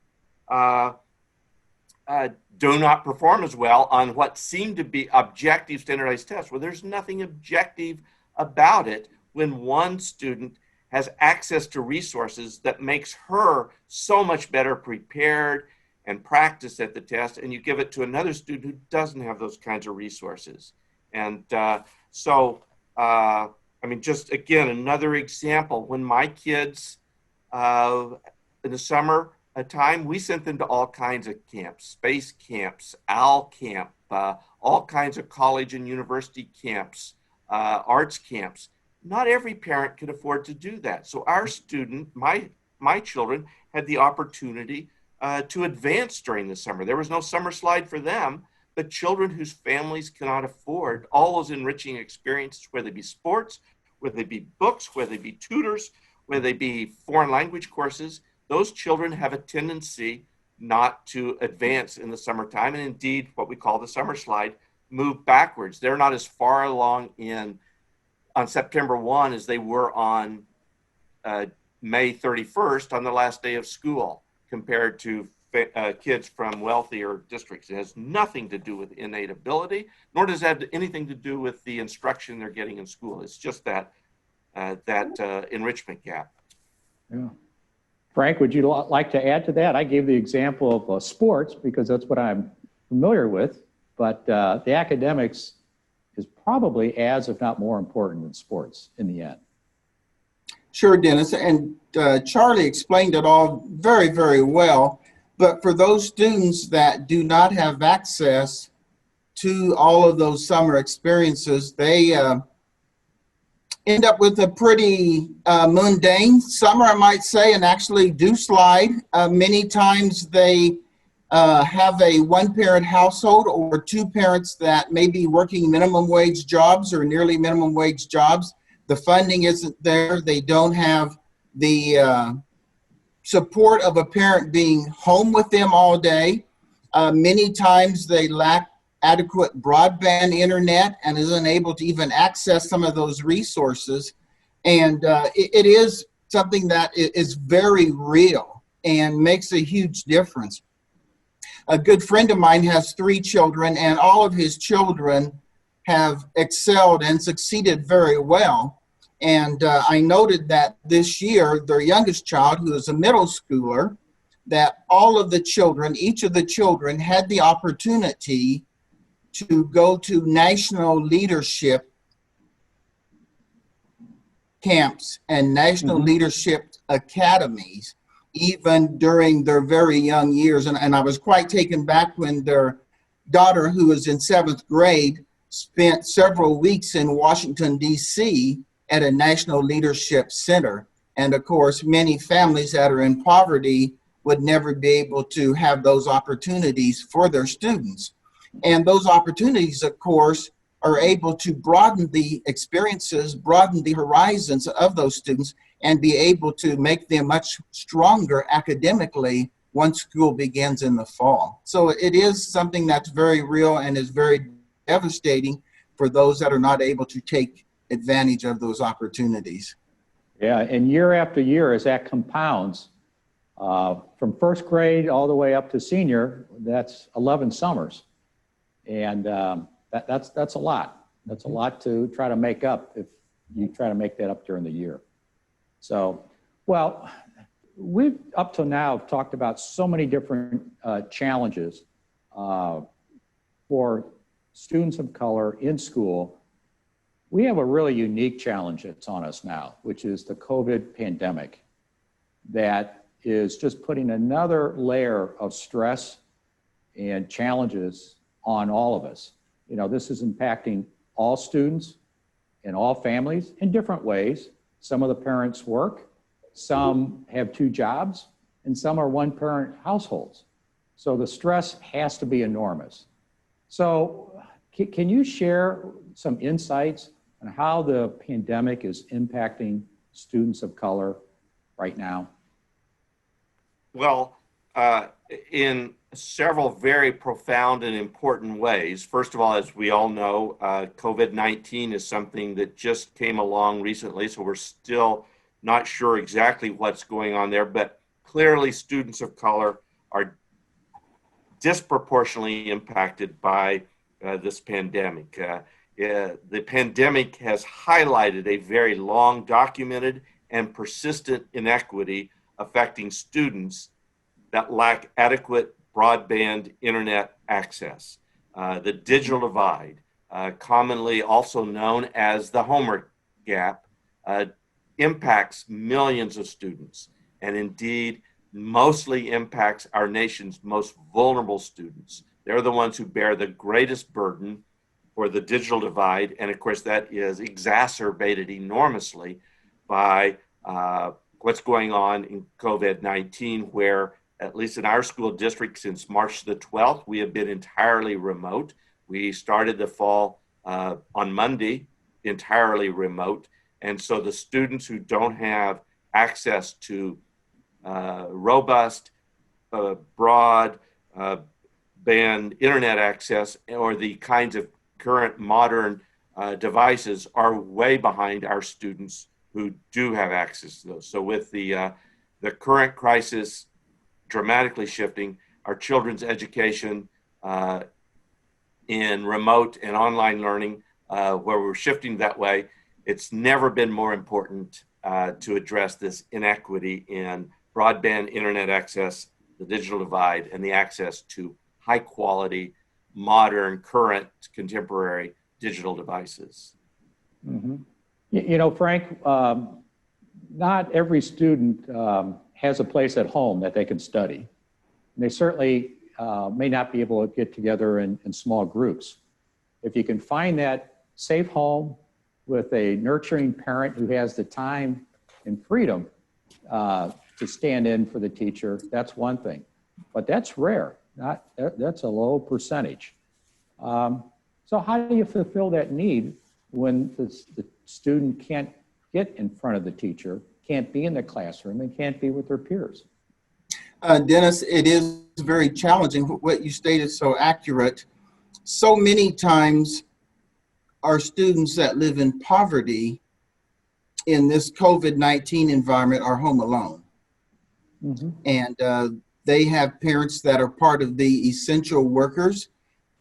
do not perform as well on what seem to be objective standardized tests. Well, there's nothing objective about it when one student has access to resources that makes her so much better prepared and practiced at the test, and you give it to another student who doesn't have those kinds of resources. And I mean, just again, another example, when my kids in the summer time, we sent them to all kinds of camps, space camps, OWL camp, all kinds of college and university camps, arts camps. Not every parent could afford to do that. So our student, my children, had the opportunity to advance during the summer. There was no summer slide for them, but children whose families cannot afford all those enriching experiences, whether they be sports, whether they be books, whether they be tutors, whether they be foreign language courses, those children have a tendency not to advance in the summertime, and indeed what we call the summer slide, move backwards. They're not as far along on September 1 as they were on May 31st on the last day of school compared to kids from wealthier districts. It has nothing to do with innate ability, nor does it have anything to do with the instruction they're getting in school. It's just that enrichment gap. Yeah. Frank, would you like to add to that? I gave the example of sports because that's what I'm familiar with, but the academics is probably as, if not more important than sports in the end. Sure, Dennis, and Charlie explained it all very, very well. But for those students that do not have access to all of those summer experiences, they end up with a pretty mundane summer, I might say, and actually do slide. Many times they have a one-parent household or two parents that may be working minimum wage jobs or nearly minimum wage jobs. The funding isn't there. They don't have the support of a parent being home with them all day. Many times they lack adequate broadband internet and is unable to even access some of those resources. And it is something that is very real and makes a huge difference. A good friend of mine has 3 children, and all of his children have excelled and succeeded very well. And I noted that this year, their youngest child, who is a middle schooler, that all of the children, each of the children had the opportunity to go to national leadership camps and national leadership academies, even during their very young years. And I was quite taken back when their daughter, who was in 7th grade, spent several weeks in Washington, D.C. at a national leadership center. And of course, many families that are in poverty would never be able to have those opportunities for their students. And those opportunities, of course, are able to broaden the experiences, broaden the horizons of those students, and be able to make them much stronger academically once school begins in the fall. So it is something that's very real and is very devastating for those that are not able to take advantage of those opportunities. Yeah, and year after year, as that compounds, from 1st grade all the way up to senior, that's 11 summers. And that's a lot. That's a lot to try to make up if you try to make that up during the year. So, well, we've up till now talked about so many different challenges for students of color in school. We have a really unique challenge that's on us now, which is the COVID pandemic that is just putting another layer of stress and challenges on all of us. You know, this is impacting all students and all families in different ways. Some of the parents work, some have 2 jobs, and some are 1-parent households. So the stress has to be enormous. So can you share some insights on how the pandemic is impacting students of color right now? Well, in several very profound and important ways. First of all, as we all know, COVID-19 is something that just came along recently, so we're still not sure exactly what's going on there, but clearly students of color are disproportionately impacted by this pandemic. The pandemic has highlighted a very long documented and persistent inequity affecting students that lack adequate broadband internet access. The digital divide, commonly also known as the homework gap, impacts millions of students, and indeed mostly impacts our nation's most vulnerable students. They're the ones who bear the greatest burden for the digital divide, and of course that is exacerbated enormously by what's going on in COVID-19, where at least in our school district since March the 12th, we have been entirely remote. We started the fall on Monday entirely remote. And so the students who don't have access to robust, broad band internet access or the kinds of current modern devices are way behind our students who do have access to those. So with the current crisis dramatically shifting, our children's education in remote and online learning, where we're shifting that way, it's never been more important to address this inequity in broadband internet access, the digital divide, and the access to high quality, modern, current, contemporary digital devices. Mm-hmm. You know, Frank, not every student has a place at home that they can study. And they certainly may not be able to get together in small groups. If you can find that safe home with a nurturing parent who has the time and freedom to stand in for the teacher, that's one thing. But that's rare. That's a low percentage. So how do you fulfill that need when the student can't get in front of the teacher, can't be in the classroom, and can't be with their peers? Dennis, it is very challenging. What you stated is so accurate. So many times our students that live in poverty in this COVID-19 environment are home alone. Mm-hmm. And they have parents that are part of the essential workers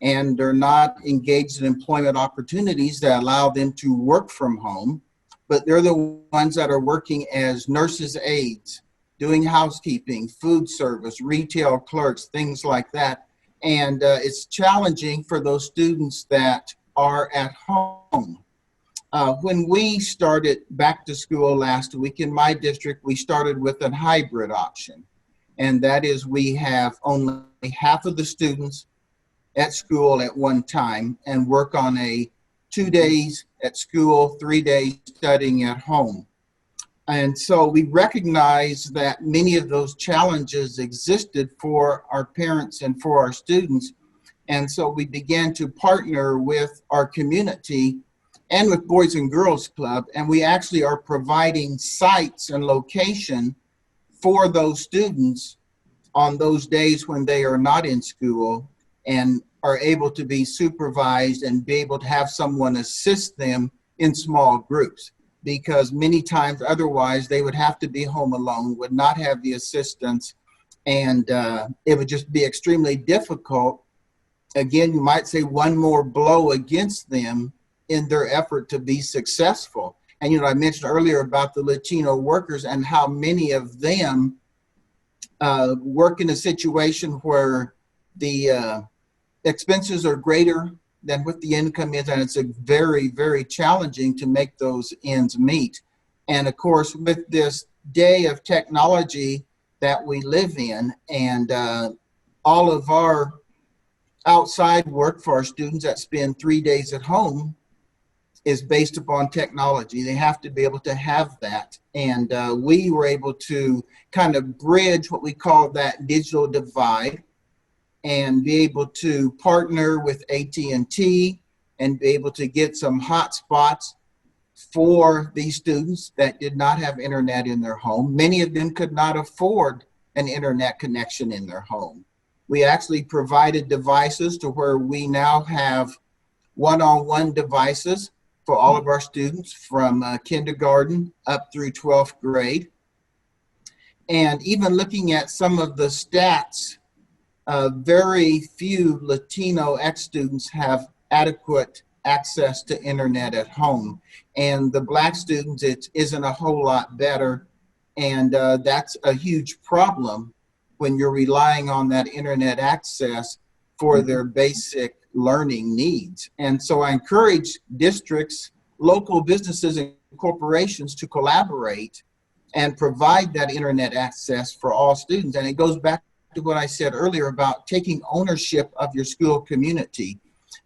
and they're not engaged in employment opportunities that allow them to work from home, but they're the ones that are working as nurses' aides, doing housekeeping, food service, retail clerks, things like that. And it's challenging for those students that are at home. When we started back to school last week in my district, we started with a hybrid option. And that is, we have only half of the students at school at one time and work on 2 days at school, 3 days studying at home. And so we recognize that many of those challenges existed for our parents and for our students. And so we began to partner with our community and with Boys and Girls Club, and we actually are providing sites and location for those students on those days when they are not in school and are able to be supervised and be able to have someone assist them in small groups. Because many times otherwise they would have to be home alone, would not have the assistance, and it would just be extremely difficult. Again, you might say one more blow against them in their effort to be successful. And, I mentioned earlier about the Latino workers and how many of them work in a situation where the expenses are greater than what the income is, and it's a very, very challenging to make those ends meet. And of course, with this day of technology that we live in, and all of our outside work for our students that spend 3 days at home is based upon technology. They have to be able to have that. And we were able to kind of bridge what we call that digital divide and be able to partner with AT&T and be able to get some hotspots for these students that did not have internet in their home. Many of them could not afford an internet connection in their home. We actually provided devices to where we now have one-on-one devices for all of our students from kindergarten up through 12th grade. And even looking at some of the stats, very few Latino ex-students have adequate access to internet at home. And the Black students, it isn't a whole lot better. And that's a huge problem when you're relying on that internet access for their basic learning needs. And so I encourage districts, local businesses, and corporations to collaborate and provide that internet access for all students. And it goes back to what I said earlier about taking ownership of your school community,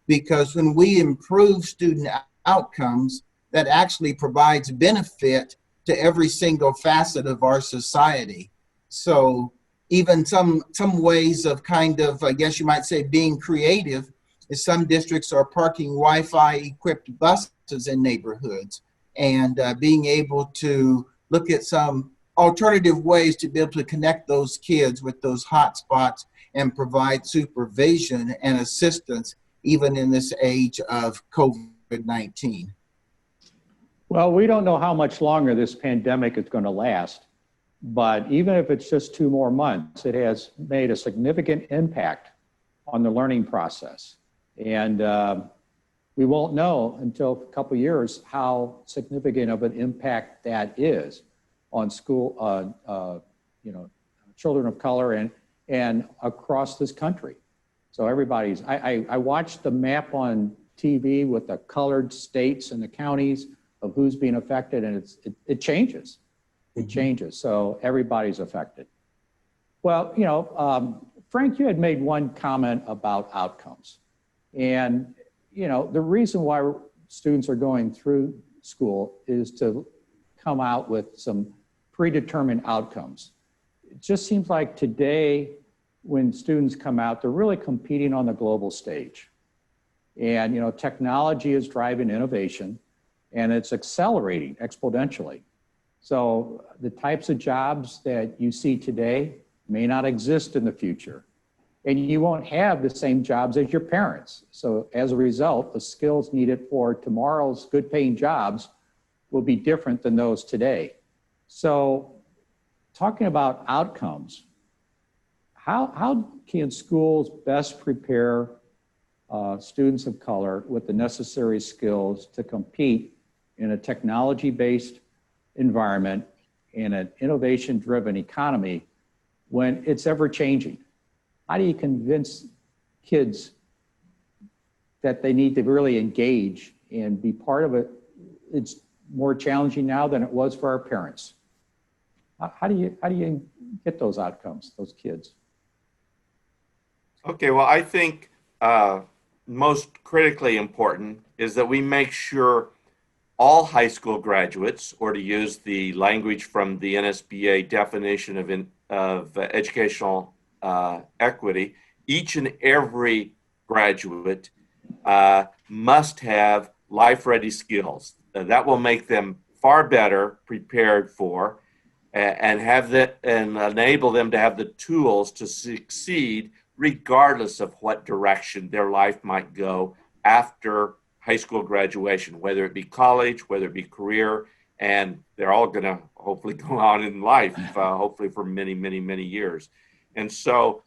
because when we improve student outcomes, that actually provides benefit to every single facet of our society. So even some ways of kind of, I guess you might say, being creative is some districts are parking Wi-Fi equipped buses in neighborhoods and being able to look at some alternative ways to be able to connect those kids with those hotspots and provide supervision and assistance even in this age of COVID-19. Well, we don't know how much longer this pandemic is going to last, but even if it's just 2 more months, it has made a significant impact on the learning process. And we won't know until a couple of years how significant of an impact that is on school, children of color and across this country. So everybody's, I watched the map on TV with the colored states and the counties of who's being affected, and it changes. It changes, so everybody's affected. Well, Frank, you had made one comment about outcomes. And, the reason why students are going through school is to come out with some predetermined outcomes. It just seems like today, when students come out, they're really competing on the global stage. And, technology is driving innovation, and it's accelerating exponentially. So the types of jobs that you see today may not exist in the future. And you won't have the same jobs as your parents. So as a result, the skills needed for tomorrow's good paying jobs will be different than those today. So talking about outcomes, how can schools best prepare students of color with the necessary skills to compete in a technology-based environment in an innovation-driven economy when it's ever changing? How do you convince kids that they need to really engage and be part of it? It's more challenging now than it was for our parents. How do you get those outcomes, those kids? Okay, well, I think most critically important is that we make sure all high school graduates, or to use the language from the NSBA definition of educational equity, each and every graduate must have life-ready skills. That will make them far better prepared for and enable them to have the tools to succeed regardless of what direction their life might go after high school graduation, whether it be college, whether it be career, and they're all going to hopefully go on in life, hopefully for many, many, many years. And so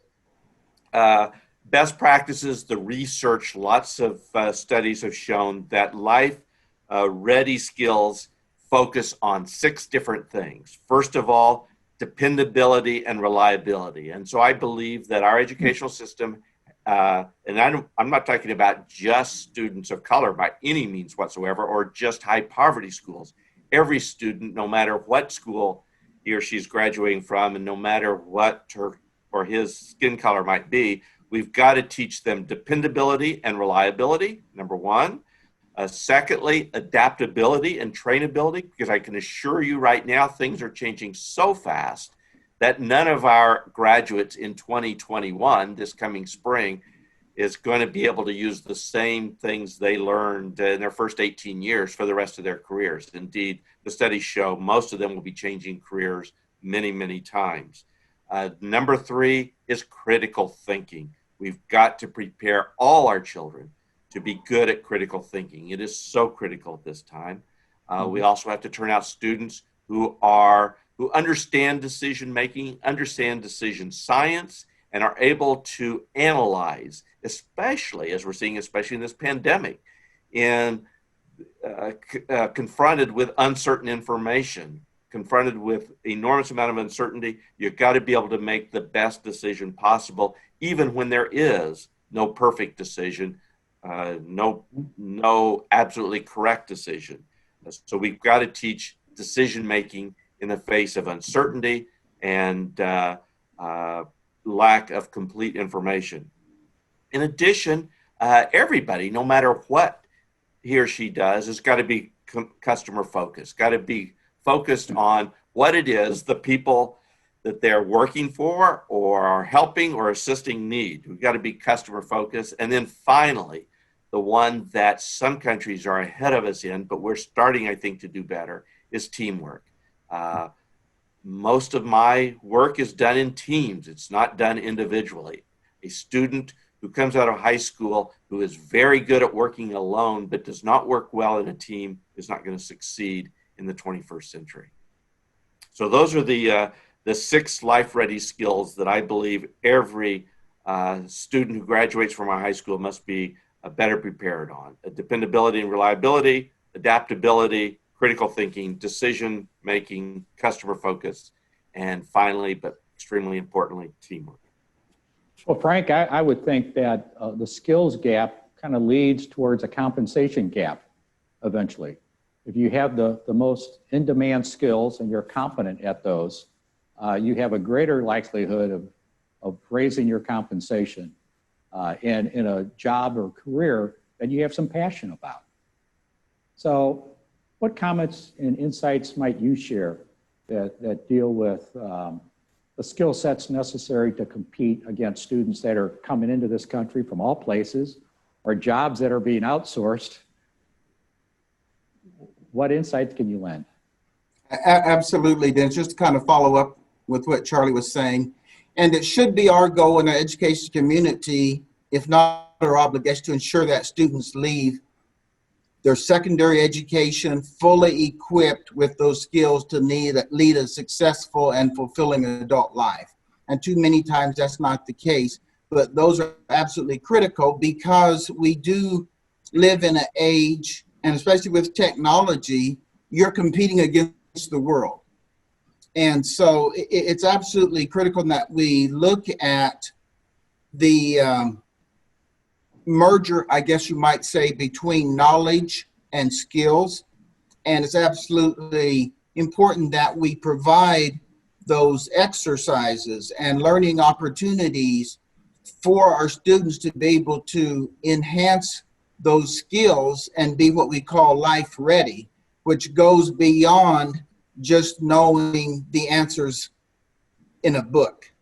best practices, the research, lots of studies have shown that life-ready skills focus on 6 different things. First of all, dependability and reliability. And so I believe that our educational system, and I'm not talking about just students of color by any means whatsoever, or just high poverty schools. Every student, no matter what school he or she's graduating from, and no matter what her or his skin color might be, we've got to teach them dependability and reliability, number one. Secondly, adaptability and trainability, because I can assure you right now, things are changing so fast that none of our graduates in 2021, this coming spring, is going to be able to use the same things they learned in their first 18 years for the rest of their careers. Indeed, the studies show most of them will be changing careers many, many times. Number 3 is critical thinking. We've got to prepare all our children to be good at critical thinking. It is so critical at this time. We also have to turn out students who understand decision making, understand decision science, and are able to analyze, especially as we're seeing, especially in this pandemic, and confronted with uncertain information, confronted with enormous amount of uncertainty. You've got to be able to make the best decision possible, even when there is no perfect decision, no absolutely correct decision. So we've got to teach decision making in the face of uncertainty and lack of complete information. In addition, everybody, no matter what he or she does, has got to be customer focused, got to be focused on what it is the people that they're working for or are helping or assisting need. We've got to be customer focused. And then finally, the one that some countries are ahead of us in, but we're starting, I think, to do better, is teamwork. Most of my work is done in teams. It's not done individually. A student who comes out of high school who is very good at working alone but does not work well in a team is not going to succeed in the 21st century. So those are the 6 life-ready skills that I believe every student who graduates from our high school must be better prepared on. Dependability and reliability, adaptability, critical thinking, decision making, customer focus, and finally, but extremely importantly, teamwork. Well, Frank, I would think that the skills gap kind of leads towards a compensation gap eventually. If you have the most in-demand skills and you're competent at those, you have a greater likelihood of raising your compensation and in a job or career that you have some passion about. So what comments and insights might you share that deal with the skill sets necessary to compete against students that are coming into this country from all places or jobs that are being outsourced? What insights can you lend? Absolutely, Dennis. Just to kind of follow up with what Charlie was saying, and it should be our goal in our education community, if not our obligation, to ensure that students leave their secondary education fully equipped with those skills to lead a successful and fulfilling adult life. And too many times that's not the case. but those are absolutely critical because we do live in an age, and especially with technology, you're competing against the world. And so it's absolutely critical that we look at the merger, I guess you might say, between knowledge and skills. And it's absolutely important that we provide those exercises and learning opportunities for our students to be able to enhance those skills and be what we call life ready, which goes beyond just knowing the answers in a book,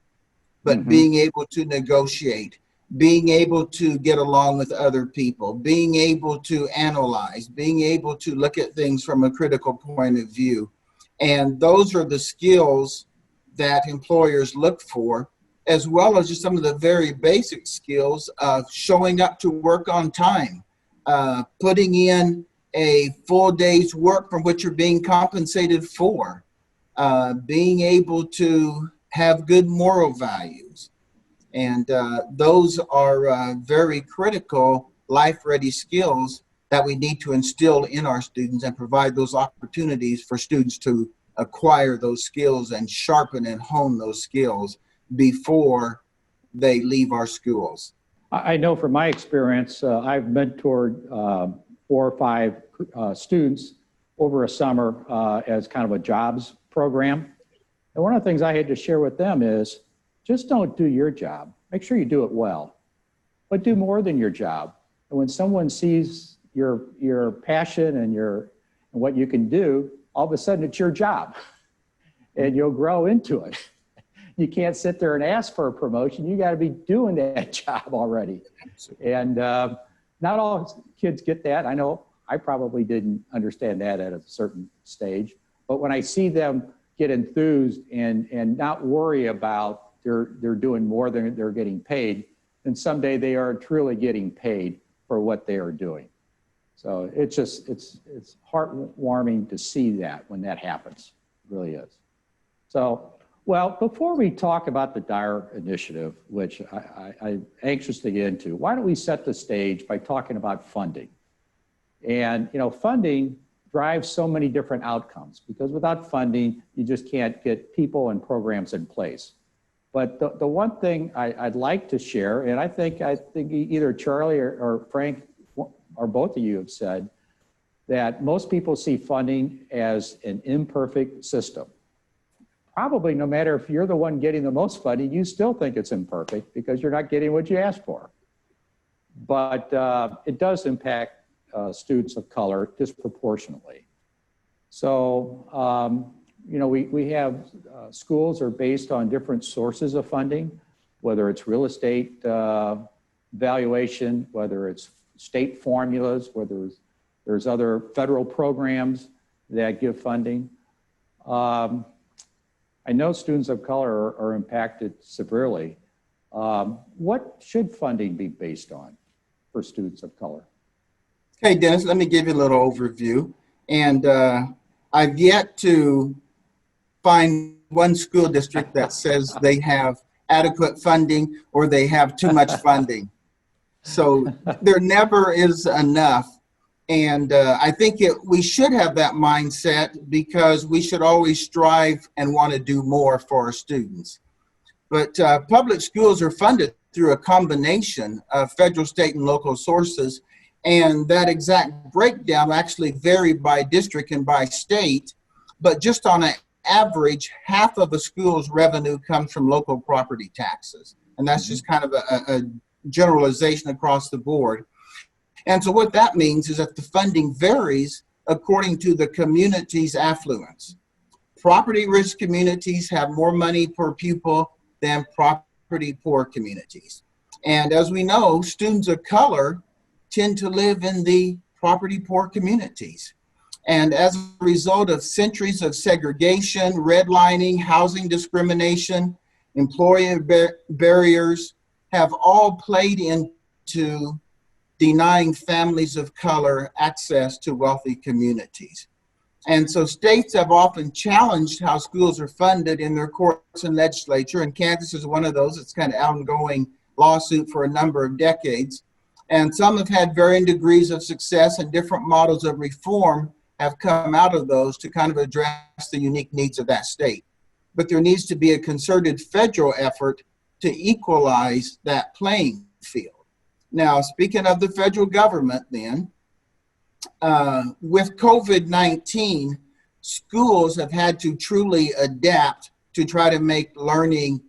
but being able to negotiate, being able to get along with other people, being able to analyze, being able to look at things from a critical point of view. And those are the skills that employers look for, as well as just some of the very basic skills of showing up to work on time, putting in a full day's work from which you're being compensated for, being able to have good moral values. And those are very critical life-ready skills that we need to instill in our students and provide those opportunities for students to acquire those skills and sharpen and hone those skills before they leave our schools. I know from my experience, I've mentored 4 or 5 students over a summer as kind of a jobs program. And one of the things I had to share with them is just don't do your job. Make sure you do it well, but do more than your job. And when someone sees your passion and what you can do, all of a sudden it's your job and you'll grow into it. You can't sit there and ask for a promotion. You got to be doing that job already. And not all kids get that. I know I probably didn't understand that at a certain stage, but when I see them get enthused and not worry about they're doing more than they're getting paid, then someday they are truly getting paid for what they are doing. So it's heartwarming to see that when that happens. It really is. So, well, before we talk about the DIRE initiative, which I'm anxious to get into, why don't we set the stage by talking about funding? And, funding drives so many different outcomes because without funding, you just can't get people and programs in place. But the one thing I'd like to share, and I think either Charlie or Frank or both of you have said that most people see funding as an imperfect system. Probably no matter if you're the one getting the most funding, you still think it's imperfect because you're not getting what you asked for. But it does impact students of color disproportionately. So, we have schools are based on different sources of funding, whether it's real estate valuation, whether it's state formulas, whether there's other federal programs that give funding. I know students of color are impacted severely. What should funding be based on for students of color? Okay, Dennis, let me give you a little overview. And I've yet to find one school district that says they have adequate funding or they have too much funding. So there never is enough. And I think we should have that mindset because we should always strive and want to do more for our students. But public schools are funded through a combination of federal, state, and local sources. And that exact breakdown actually varied by district and by state. But just on an average, half of a school's revenue comes from local property taxes. And that's just kind of a generalization across the board. And so what that means is that the funding varies according to the community's affluence. Property-rich communities have more money per pupil than property-poor communities. And as we know, students of color tend to live in the property-poor communities. And as a result of centuries of segregation, redlining, housing discrimination, employer barriers have all played into denying families of color access to wealthy communities. And so states have often challenged how schools are funded in their courts and legislature, and Kansas is one of those. It's kind of ongoing lawsuit for a number of decades. And some have had varying degrees of success, and different models of reform have come out of those to kind of address the unique needs of that state. But there needs to be a concerted federal effort to equalize that playing field. Now, speaking of the federal government then, with COVID-19, schools have had to truly adapt to try to make learning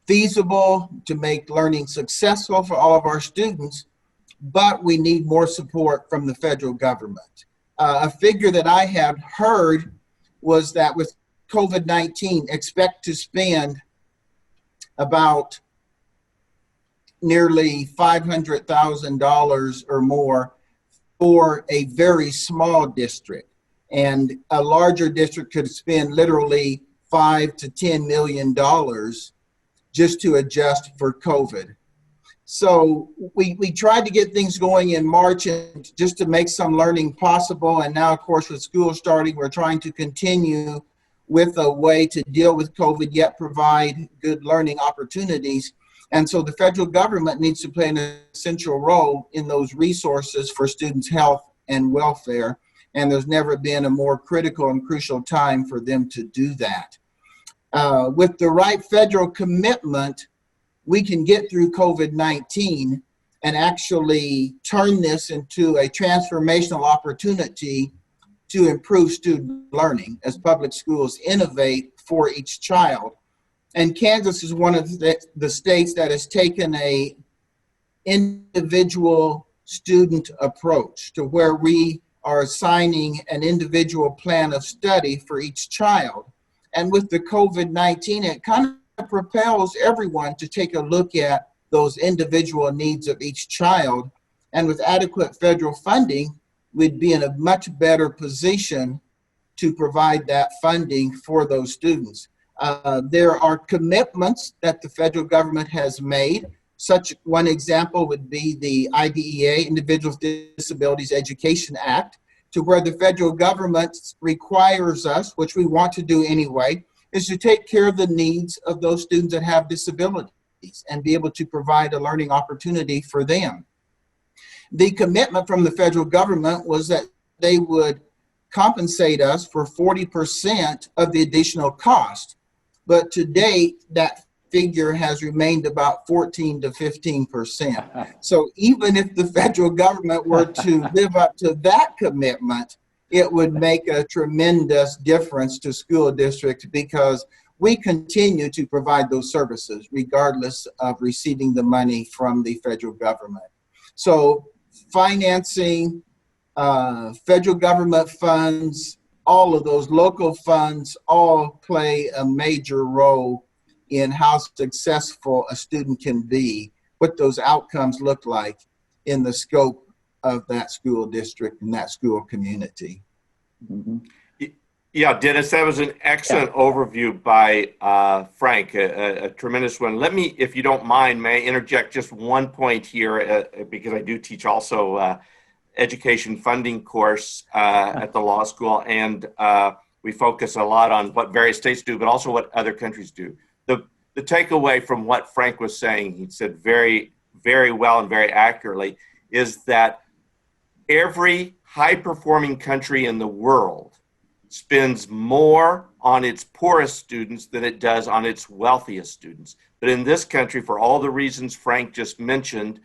feasible, to make learning successful for all of our students, but we need more support from the federal government. A figure that I had heard was that with COVID-19, expect to spend about nearly $500,000 or more for a very small district. And a larger district could spend literally $5 to $10 million just to adjust for COVID. So we tried to get things going in March and just to make some learning possible. And now, of course, with school starting, we're trying to continue with a way to deal with COVID, yet provide good learning opportunities. And so the federal government needs to play an essential role in those resources for students' health and welfare. And there's never been a more critical and crucial time for them to do that. With the right federal commitment, we can get through COVID-19 and actually turn this into a transformational opportunity to improve student learning as public schools innovate for each child. And Kansas is one of the states that has taken a individual student approach to where we are assigning an individual plan of study for each child. And with the COVID-19, it kind of propels everyone to take a look at those individual needs of each child. And with adequate federal funding, we'd be in a much better position to provide that funding for those students. There are commitments that the federal government has made. Such one example would be the IDEA, Individuals with Disabilities Education Act, to where the federal government requires us, which we want to do anyway, is to take care of the needs of those students that have disabilities and be able to provide a learning opportunity for them. The commitment from the federal government was that they would compensate us for 40% of the additional cost. But to date, that figure has remained about 14 to 15%. So even if the federal government were to live up to that commitment, it would make a tremendous difference to school districts because we continue to provide those services regardless of receiving the money from the federal government. So financing, federal government funds, all of those local funds all play a major role in how successful a student can be, what those outcomes look like in the scope of that school district and that school community. Mm-hmm. Yeah, Dennis, that was an excellent overview by Frank, a tremendous one. Let me, if you don't mind, may I interject just one point here because I do teach also education funding course at the law school, and we focus a lot on what various states do, but also what other countries do. The takeaway from what Frank was saying, he said very, very well and very accurately, is that every high-performing country in the world spends more on its poorest students than it does on its wealthiest students. But in this country, for all the reasons Frank just mentioned,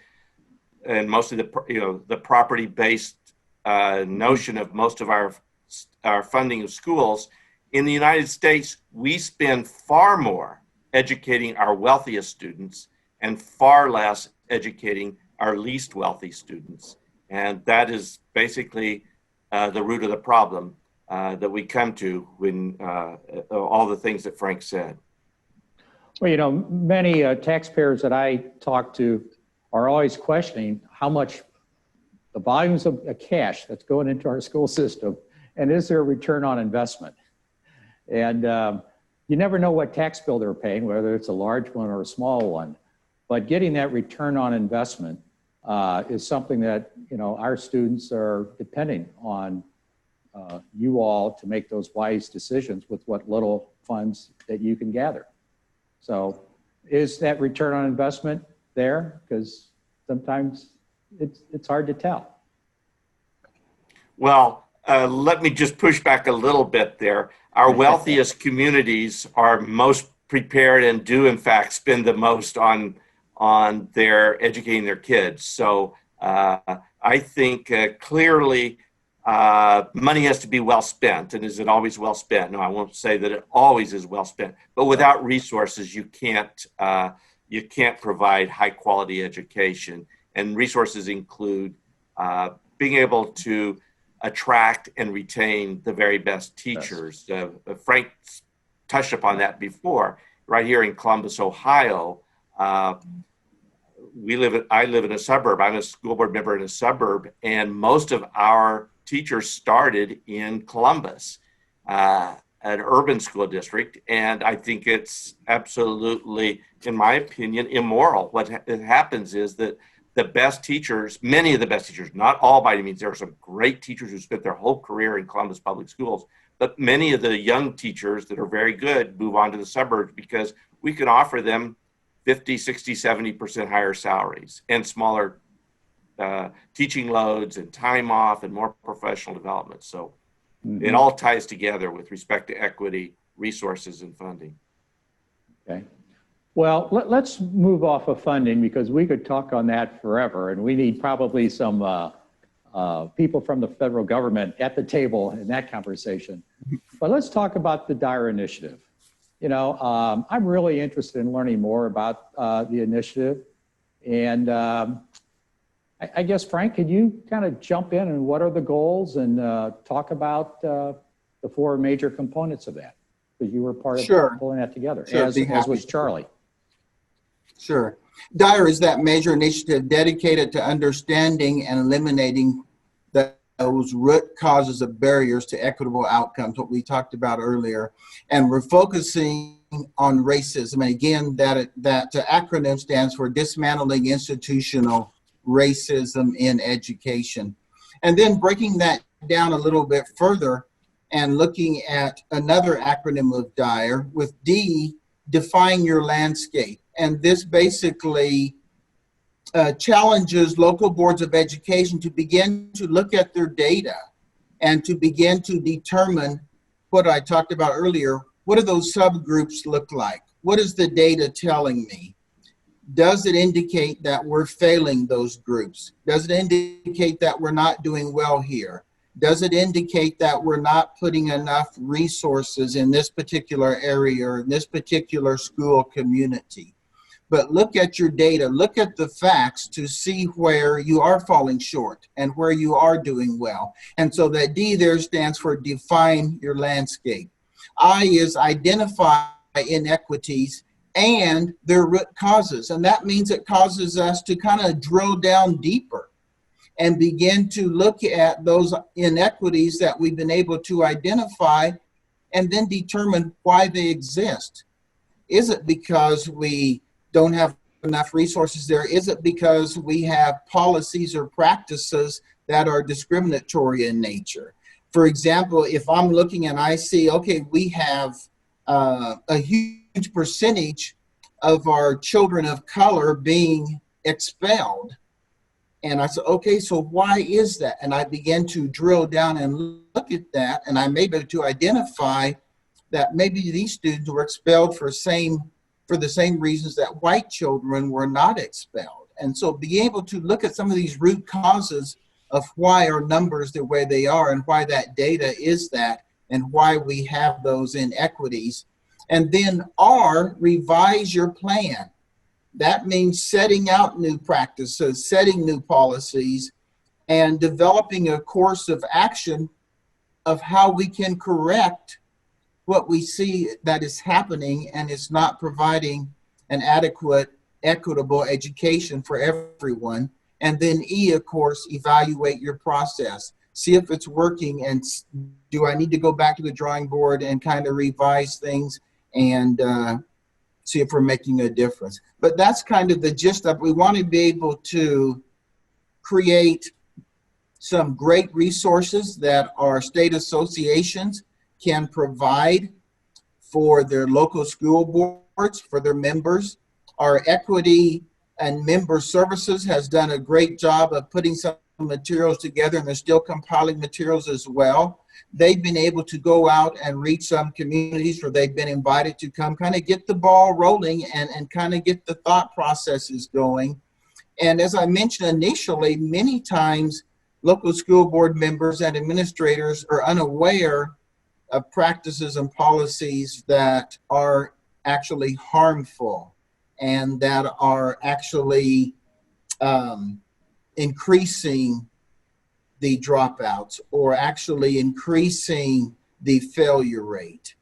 and most of the property-based notion of most of our funding of schools, in the United States, we spend far more educating our wealthiest students and far less educating our least wealthy students. And that is basically the root of the problem that we come to when all the things that Frank said. Well, many taxpayers that I talk to are always questioning how much the volumes of cash that's going into our school system, and is there a return on investment? And you never know what tax bill they're paying, whether it's a large one or a small one, but getting that return on investment is something that, our students are depending on you all to make those wise decisions with what little funds that you can gather. So is that return on investment there? Because sometimes it's hard to tell. Well, let me just push back a little bit there. Our wealthiest communities are most prepared and do in fact spend the most on their educating their kids. So I think clearly money has to be well spent. And is it always well spent? No, I won't say that it always is well spent. But without resources, you can't provide high quality education. And resources include being able to attract and retain the very best teachers. Frank touched upon that before. Right here in Columbus, Ohio, I live in a suburb. I'm a school board member in a suburb, and most of our teachers started in Columbus, an urban school district. And I think it's absolutely, in my opinion, immoral. What happens is that the best teachers, many of the best teachers, not all by any means, there are some great teachers who spent their whole career in Columbus Public Schools, but many of the young teachers that are very good move on to the suburbs because we can offer them 50, 60, 70% higher salaries and smaller teaching loads and time off and more professional development. So it all ties together with respect to equity, resources, and funding. Okay. Well, let's move off of funding because we could talk on that forever, and we need probably some people from the federal government at the table in that conversation. But let's talk about the Dyer Initiative. You know, I'm really interested in learning more about the initiative. And I guess, Frank, could you kind of jump in and what are the goals and talk about the four major components of that? Because you were part of pulling that together, as was Charlie. Sure. Dyer is that major initiative dedicated to understanding and eliminating those root causes of barriers to equitable outcomes, what we talked about earlier. And we're focusing on racism. And again, that acronym stands for Dismantling Institutional Racism in Education. And then breaking that down a little bit further and looking at another acronym of Dyer with D, Define Your Landscape. And this basically challenges local boards of education to begin to look at their data and to begin to determine what I talked about earlier. What do those subgroups look like? What is the data telling me? Does it indicate that we're failing those groups? Does it indicate that we're not doing well here? Does it indicate that we're not putting enough resources in this particular area or in this particular school community? But look at your data, look at the facts to see where you are falling short and where you are doing well. And so that D there stands for define your landscape. I is identify inequities and their root causes. And that means it causes us to kind of drill down deeper and begin to look at those inequities that we've been able to identify and then determine why they exist. Is it because we don't have enough resources there? Is it because we have policies or practices that are discriminatory in nature? For example, if I'm looking and I see, okay, we have a huge percentage of our children of color being expelled. And I said, okay, so why is that? And I began to drill down and look at that, and I'm able to identify that maybe these students were expelled for the same reasons that white children were not expelled. And so be able to look at some of these root causes of why our numbers the way they are and why that data is that and why we have those inequities. And then R, revise your plan. That means setting out new practices, setting new policies, and developing a course of action of how we can correct what we see that is happening and is not providing an adequate, equitable education for everyone. And then E, of course, evaluate your process. See if it's working, and do I need to go back to the drawing board and kind of revise things and see if we're making a difference. But that's kind of the gist of it. We want to be able to create some great resources that our state associations can provide for their local school boards, for their members, Our equity and member services has done a great job of putting some materials together, and they're still compiling materials as well. They've been able to go out and reach some communities where they've been invited to come kind of get the ball rolling and kind of get the thought processes going. And as I mentioned initially, many times local school board members and administrators are unaware of practices and policies that are actually harmful and that are actually increasing the dropouts or actually increasing the failure rate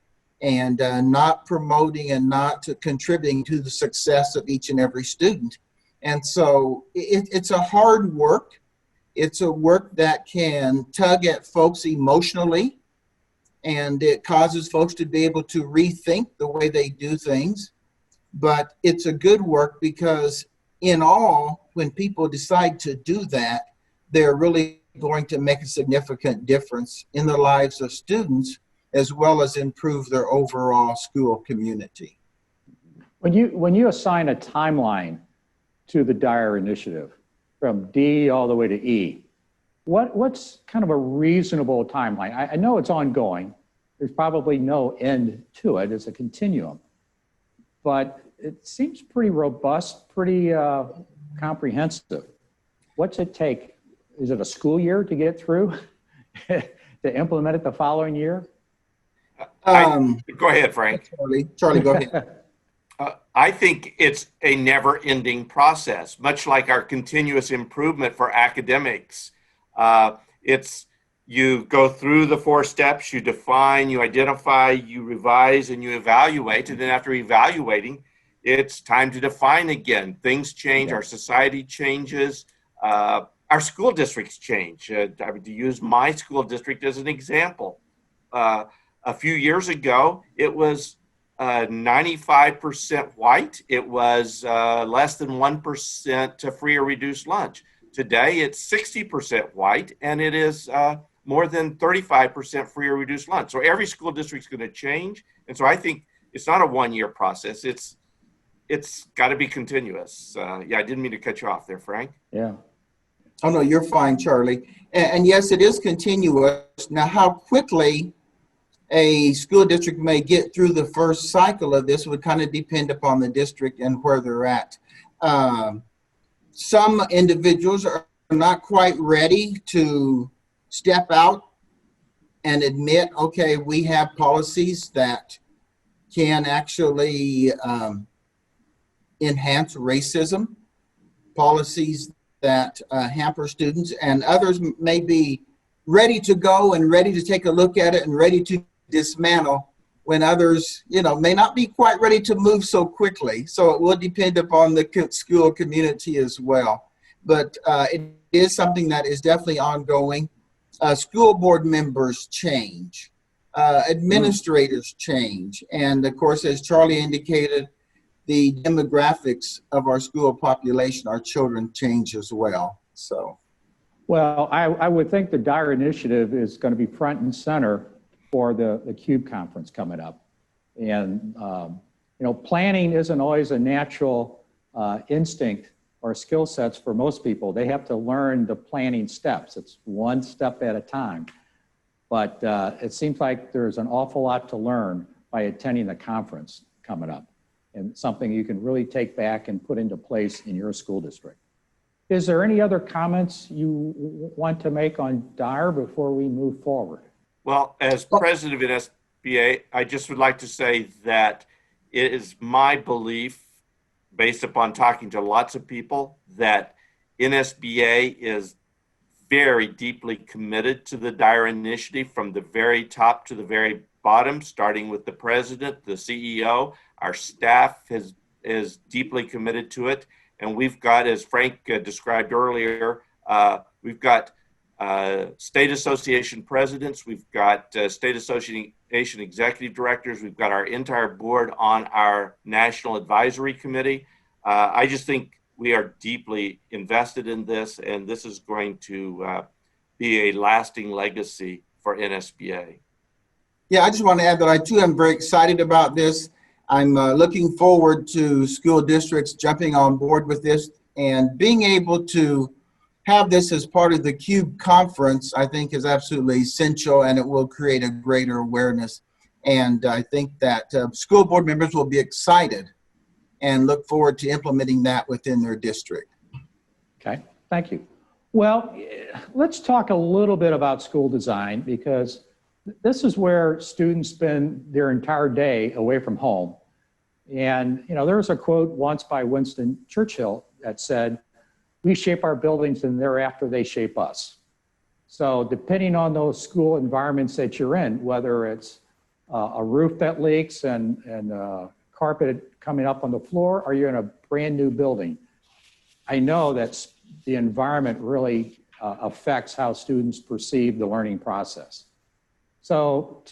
and not promoting and not contributing to the success of each and every student. And so it's a hard work. It's a work that can tug at folks emotionally, and it causes folks to be able to rethink the way they do things. But it's a good work because in all, when people decide to do that, they're really going to make a significant difference in the lives of students as well as improve their overall school community. When you assign a timeline to the DIRE initiative from D all the way to E, what's kind of a reasonable timeline? I know it's ongoing. There's probably no end to it. It's a continuum. But it seems pretty robust, pretty comprehensive. What's it take? Is it a school year to get through to implement it the following year? Go ahead, Frank. Charlie, go ahead. I think it's a never-ending process, much like our continuous improvement for academics. You go through the 4 steps, you define, you identify, you revise, and you evaluate. And then after evaluating, it's time to define again. Things change, our society changes, our school districts change. To use my school district as an example, a few years ago, it was 95% white. It was less than 1% free or reduced lunch. Today, it's 60% white, and it is more than 35% free or reduced lunch. So every school district is going to change. And so I think it's not a one-year process. It's got to be continuous. I didn't mean to cut you off there, Frank. Yeah. Oh, no, you're fine, Charlie. And yes, it is continuous. Now, how quickly a school district may get through the first cycle of this would kind of depend upon the district and where they're at. Some individuals are not quite ready to step out and admit, okay, we have policies that can actually enhance racism, policies that hamper students, and others may be ready to go and ready to take a look at it and ready to dismantle when others, may not be quite ready to move so quickly. So it will depend upon the school community as well. But it is something that is definitely ongoing. School board members change, administrators change, and of course, as Charlie indicated, the demographics of our school population, our children, change as well. So, well, I would think the DIRE initiative is going to be front and center for the CUBE conference coming up. And, planning isn't always a natural instinct or skill sets for most people. They have to learn the planning steps. It's one step at a time. But it seems like there's an awful lot to learn by attending the conference coming up, and something you can really take back and put into place in your school district. Is there any other comments you want to make on DIRE before we move forward? Well, as president of NSBA, I just would like to say that it is my belief, based upon talking to lots of people, that NSBA is very deeply committed to the DIRE initiative from the very top to the very bottom, starting with the president, the CEO. Our staff is deeply committed to it. And we've got, as Frank described earlier, we've got state association presidents, we've got state association executive directors, we've got our entire board on our national advisory committee. I just think we are deeply invested in this, and this is going to be a lasting legacy for NSBA. Yeah, I just want to add that I too am very excited about this. I'm looking forward to school districts jumping on board with this, and being able to have this as part of the CUBE conference, I think is absolutely essential, and it will create a greater awareness. And I think that school board members will be excited and look forward to implementing that within their district. Okay, thank you. Well, let's talk a little bit about school design, because this is where students spend their entire day away from home. And, you know, there was a quote once by Winston Churchill that said, "We shape our buildings and thereafter they shape us." So depending on those school environments that you're in, whether it's a roof that leaks and carpet coming up on the floor, or you're in a brand new building, I know that the environment really affects how students perceive the learning process. So,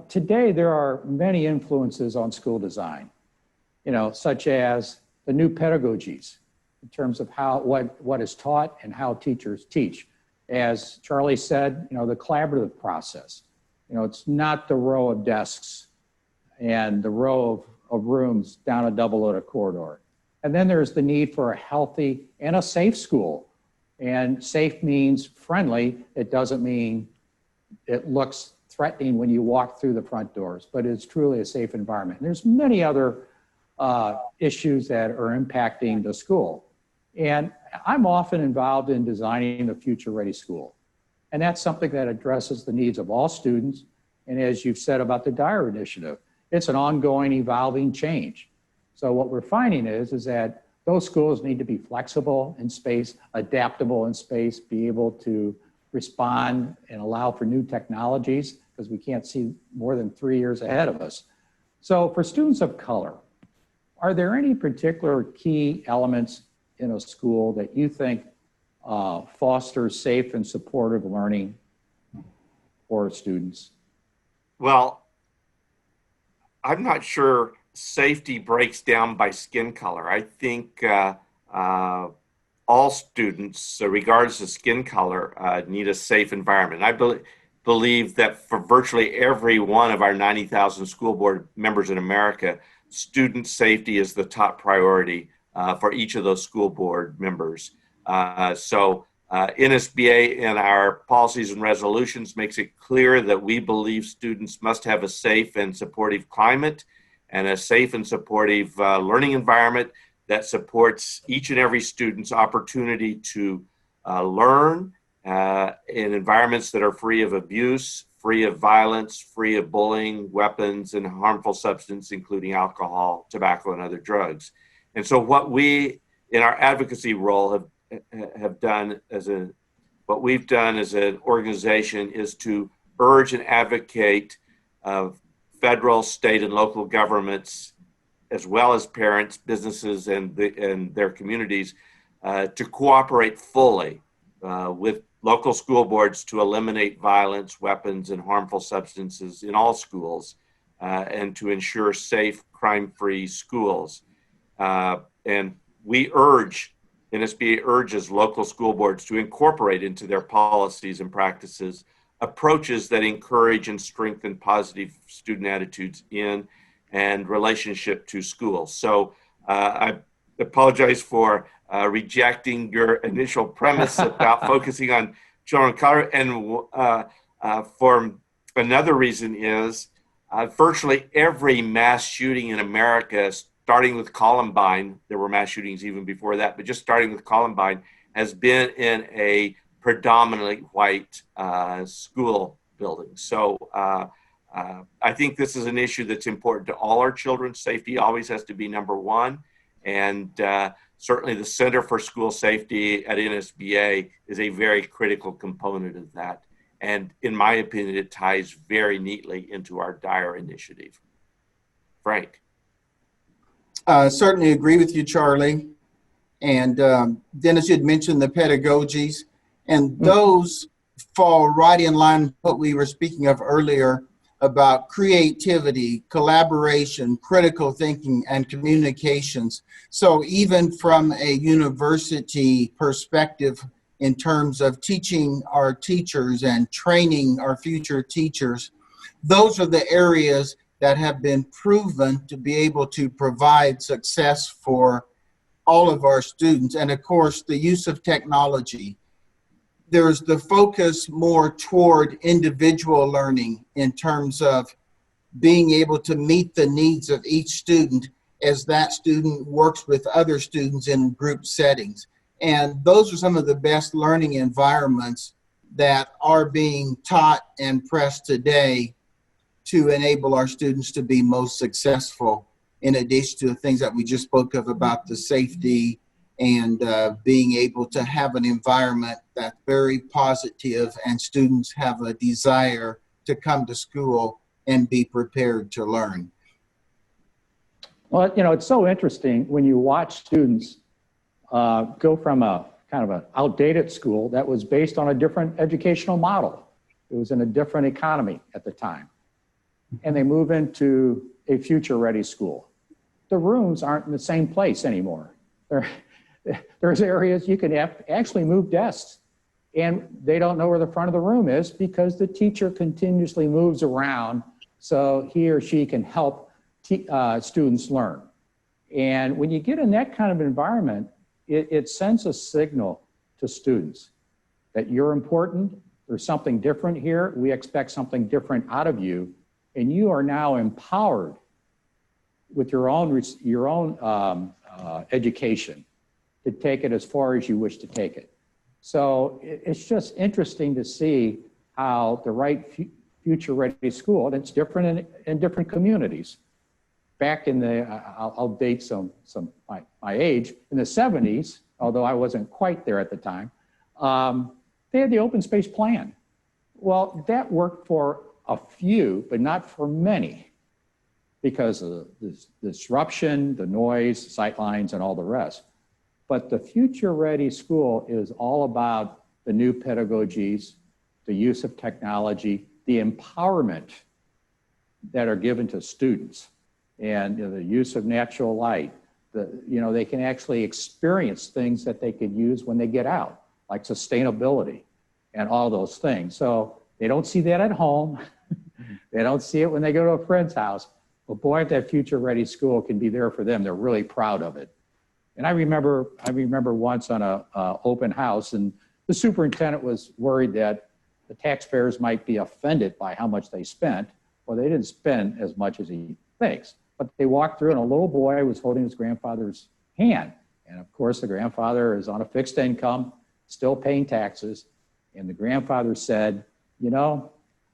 today there are many influences on school design, such as the new pedagogies in terms of what is taught and how teachers teach. As Charlie said, the collaborative process. It's not the row of desks and the row of rooms down a double-loaded corridor. And then there's the need for a healthy and a safe school. And safe means friendly. It doesn't mean it looks threatening when you walk through the front doors, but it's truly a safe environment. And there's many other issues that are impacting the school. And I'm often involved in designing a future-ready school. And that's something that addresses the needs of all students. And as you've said about the Dyer Initiative, it's an ongoing, evolving change. So what we're finding is that those schools need to be flexible in space, adaptable in space, be able to respond and allow for new technologies, because we can't see more than 3 years ahead of us. So for students of color, are there any particular key elements in a school that you think fosters safe and supportive learning for students? Well, I'm not sure safety breaks down by skin color. I think all students, regardless of skin color, need a safe environment. I believe that for virtually every one of our 90,000 school board members in America, student safety is the top priority for each of those school board members. So NSBA in our policies and resolutions makes it clear that we believe students must have a safe and supportive climate and a safe and supportive learning environment that supports each and every student's opportunity to learn in environments that are free of abuse, free of violence, free of bullying, weapons, and harmful substances, including alcohol, tobacco, and other drugs. And so what we, in our advocacy role, have done what we've done as an organization is to urge and advocate federal, state, and local governments, as well as parents, businesses, and their communities, to cooperate fully with local school boards to eliminate violence, weapons, and harmful substances in all schools, and to ensure safe, crime-free schools. And NSBA urges local school boards to incorporate into their policies and practices approaches that encourage and strengthen positive student attitudes in and relationship to schools. So I apologize for rejecting your initial premise about focusing on children of color. And for another reason is virtually every mass shooting in America, starting with Columbine, there were mass shootings even before that, but just starting with Columbine, has been in a predominantly white school building. So I think this is an issue that's important to all our children. Safety always has to be number one. And certainly the Center for School Safety at NSBA is a very critical component of that. And in my opinion, it ties very neatly into our Dyer Initiative. Frank. Certainly agree with you, Charlie. And Dennis, you'd mentioned the pedagogies, and those fall right in line with what we were speaking of earlier about creativity, collaboration, critical thinking, and communications. So even from a university perspective, in terms of teaching our teachers and training our future teachers, those are the areas that have been proven to be able to provide success for all of our students. And of course, the use of technology. There's the focus more toward individual learning in terms of being able to meet the needs of each student as that student works with other students in group settings. And those are some of the best learning environments that are being taught and pressed today to enable our students to be most successful, in addition to the things that we just spoke of about the safety and being able to have an environment that's very positive and students have a desire to come to school and be prepared to learn. Well, you know, it's so interesting when you watch students go from a kind of an outdated school that was based on a different educational model. It was in a different economy at the time. And they move into a future-ready school. The rooms aren't in the same place anymore. There's areas you can actually move desks, and they don't know where the front of the room is because the teacher continuously moves around so he or she can help students learn. And when you get in that kind of environment, it sends a signal to students that you're important, there's something different here, we expect something different out of you, and you are now empowered with your own education to take it as far as you wish to take it. So it's just interesting to see how the right future-ready school, and it's different in different communities. Back in the, I'll date my age, in the 70s, although I wasn't quite there at the time, they had the open space plan. Well, that worked for a few, but not for many, because of the disruption, the noise, sightlines, and all the rest. But the future-ready school is all about the new pedagogies, the use of technology, the empowerment that are given to students, and the use of natural light. They can actually experience things that they could use when they get out, like sustainability and all those things. So they don't see that at home. They don't see it when they go to a friend's house. But boy, if that future-ready school can be there for them, they're really proud of it. And I remember once on a open house, and the superintendent was worried that the taxpayers might be offended by how much they spent. Well, they didn't spend as much as he thinks. But they walked through, and a little boy was holding his grandfather's hand. And of course, the grandfather is on a fixed income, still paying taxes. And the grandfather said, you know,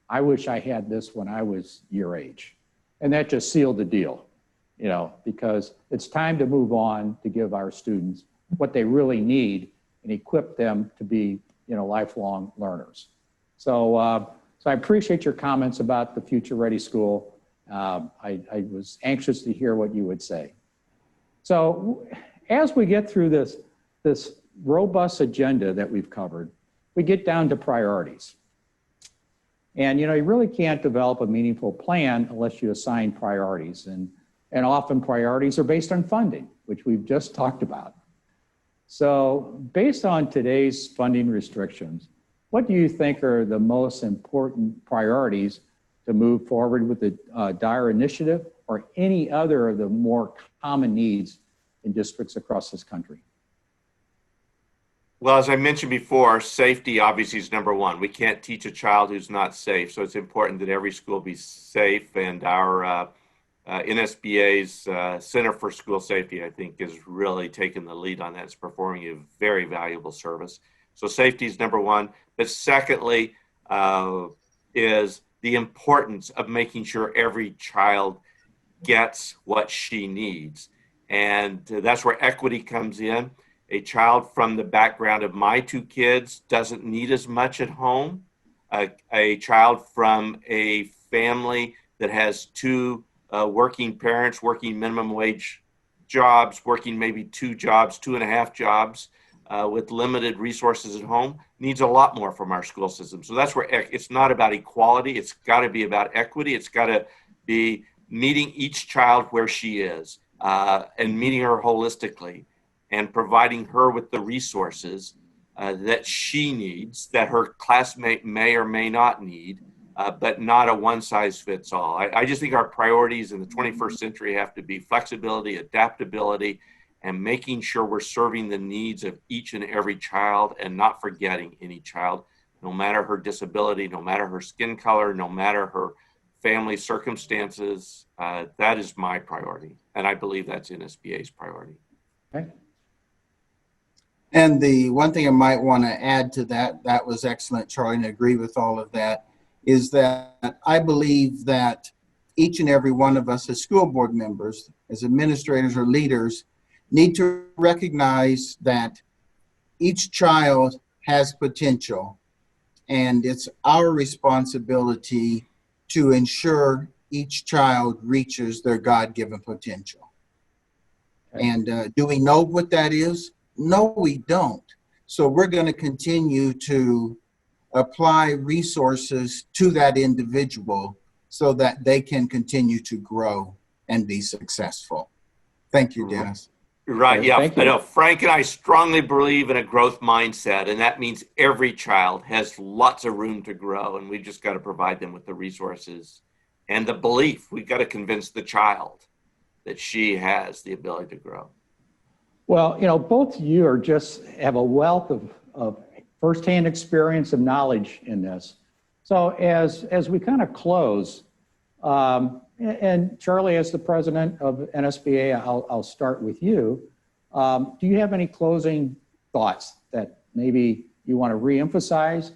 I wish I had this when I was your age. And that just sealed the deal, you know, because it's time to move on to give our students what they really need and equip them to be, you know, lifelong learners. So I appreciate your comments about the future-ready school. I was anxious to hear what you would say. So as we get through this robust agenda that we've covered, we get down to priorities. And you know, you really can't develop a meaningful plan unless you assign priorities. And often priorities are based on funding, which we've just talked about. So based on today's funding restrictions, what do you think are the most important priorities to move forward with the DIRE initiative or any other of the more common needs in districts across this country? Well, as I mentioned before, safety obviously is number one. We can't teach a child who's not safe, so it's important that every school be safe, and our NSBA's Center for School Safety, I think, is really taking the lead on that. It's performing a very valuable service. So safety is number one. But secondly, is the importance of making sure every child gets what she needs. And that's where equity comes in. A child from the background of my two kids doesn't need as much at home. A child from a family that has two working parents, working minimum wage jobs, working maybe 2 jobs, 2.5 jobs, with limited resources at home, needs a lot more from our school system. So that's where it's not about equality. It's got to be about equity. It's got to be meeting each child where she is and meeting her holistically and providing her with the resources that she needs, that her classmate may or may not need, but not a one-size-fits-all. I just think our priorities in the 21st century have to be flexibility, adaptability, and making sure we're serving the needs of each and every child and not forgetting any child, no matter her disability, no matter her skin color, no matter her family circumstances. That is my priority, and I believe that's NSBA's priority. Okay. And the one thing I might want to add to that was excellent, Charlie, and I agree with all of that, is that I believe that each and every one of us as school board members, as administrators or leaders, need to recognize that each child has potential, and it's our responsibility to ensure each child reaches their God-given potential. Okay. And do we know what that is? No, we don't. So we're going to continue to apply resources to that individual so that they can continue to grow and be successful. Thank you, Dennis. Right, yeah. Thank you. I know Frank and I strongly believe in a growth mindset, and that means every child has lots of room to grow, and we just got to provide them with the resources and the belief. We've got to convince the child that she has the ability to grow. Well, both of you have a wealth of firsthand experience and knowledge in this. So as we kind of close, and Charlie, as the president of NSBA, I'll start with you. Do you have any closing thoughts that maybe you want to reemphasize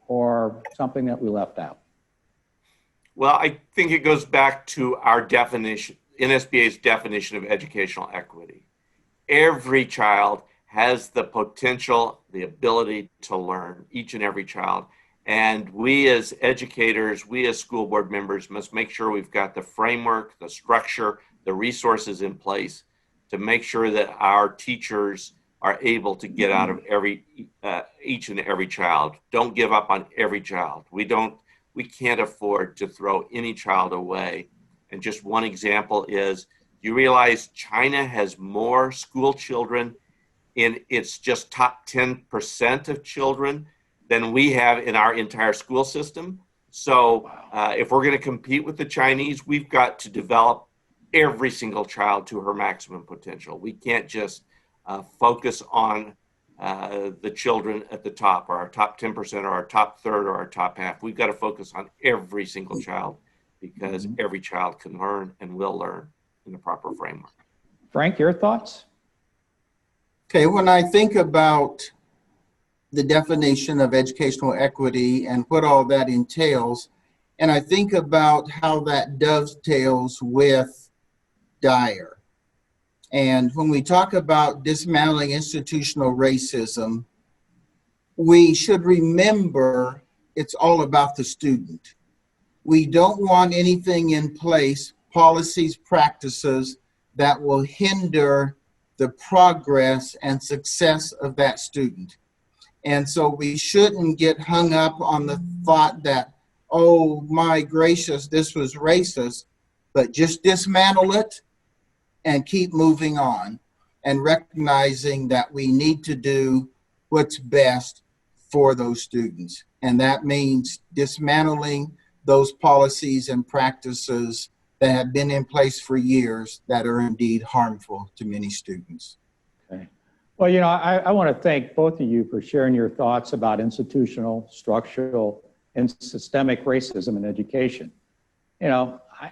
or something that we left out? Well, I think it goes back to our definition, NSBA's definition of educational equity. Every child has the potential, the ability to learn, each and every child. And we as educators, we as school board members must make sure we've got the framework, the structure, the resources in place to make sure that our teachers are able to get out of each and every child. Don't give up on every child. We can't afford to throw any child away. And just one example is, you realize China has more school children in its just top 10% of children than we have in our entire school system. So if we're going to compete with the Chinese, we've got to develop every single child to her maximum potential. We can't just focus on the children at the top, or our top 10%, or our top third, or our top half. We've got to focus on every single child, because every child can learn and will learn in the proper framework. Frank, your thoughts? Okay, when I think about the definition of educational equity and what all that entails, and I think about how that dovetails with Dyer. And when we talk about dismantling institutional racism, we should remember it's all about the student. We don't want anything in place, policies, practices, that will hinder the progress and success of that student. And so we shouldn't get hung up on the thought that, oh my gracious, this was racist, but just dismantle it and keep moving on, and recognizing that we need to do what's best for those students. And that means dismantling those policies and practices that have been in place for years that are indeed harmful to many students. Okay. Well, I want to thank both of you for sharing your thoughts about institutional, structural, and systemic racism in education.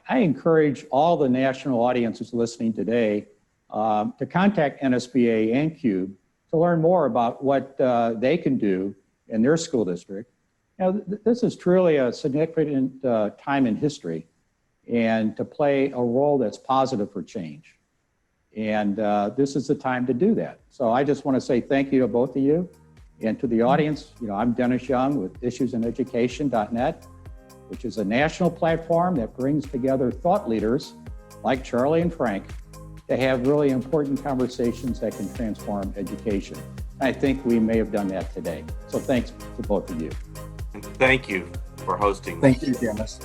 I encourage all the national audiences listening today to contact NSBA and CUBE to learn more about what they can do in their school district. This is truly a significant time in history, and to play a role that's positive for change. And this is the time to do that. So I just want to say thank you to both of you, and to the audience. I'm Dennis Young with issuesineducation.net, which is a national platform that brings together thought leaders like Charlie and Frank to have really important conversations that can transform education. I think we may have done that today. So thanks to both of you. And thank you for hosting. Thank you, Dennis.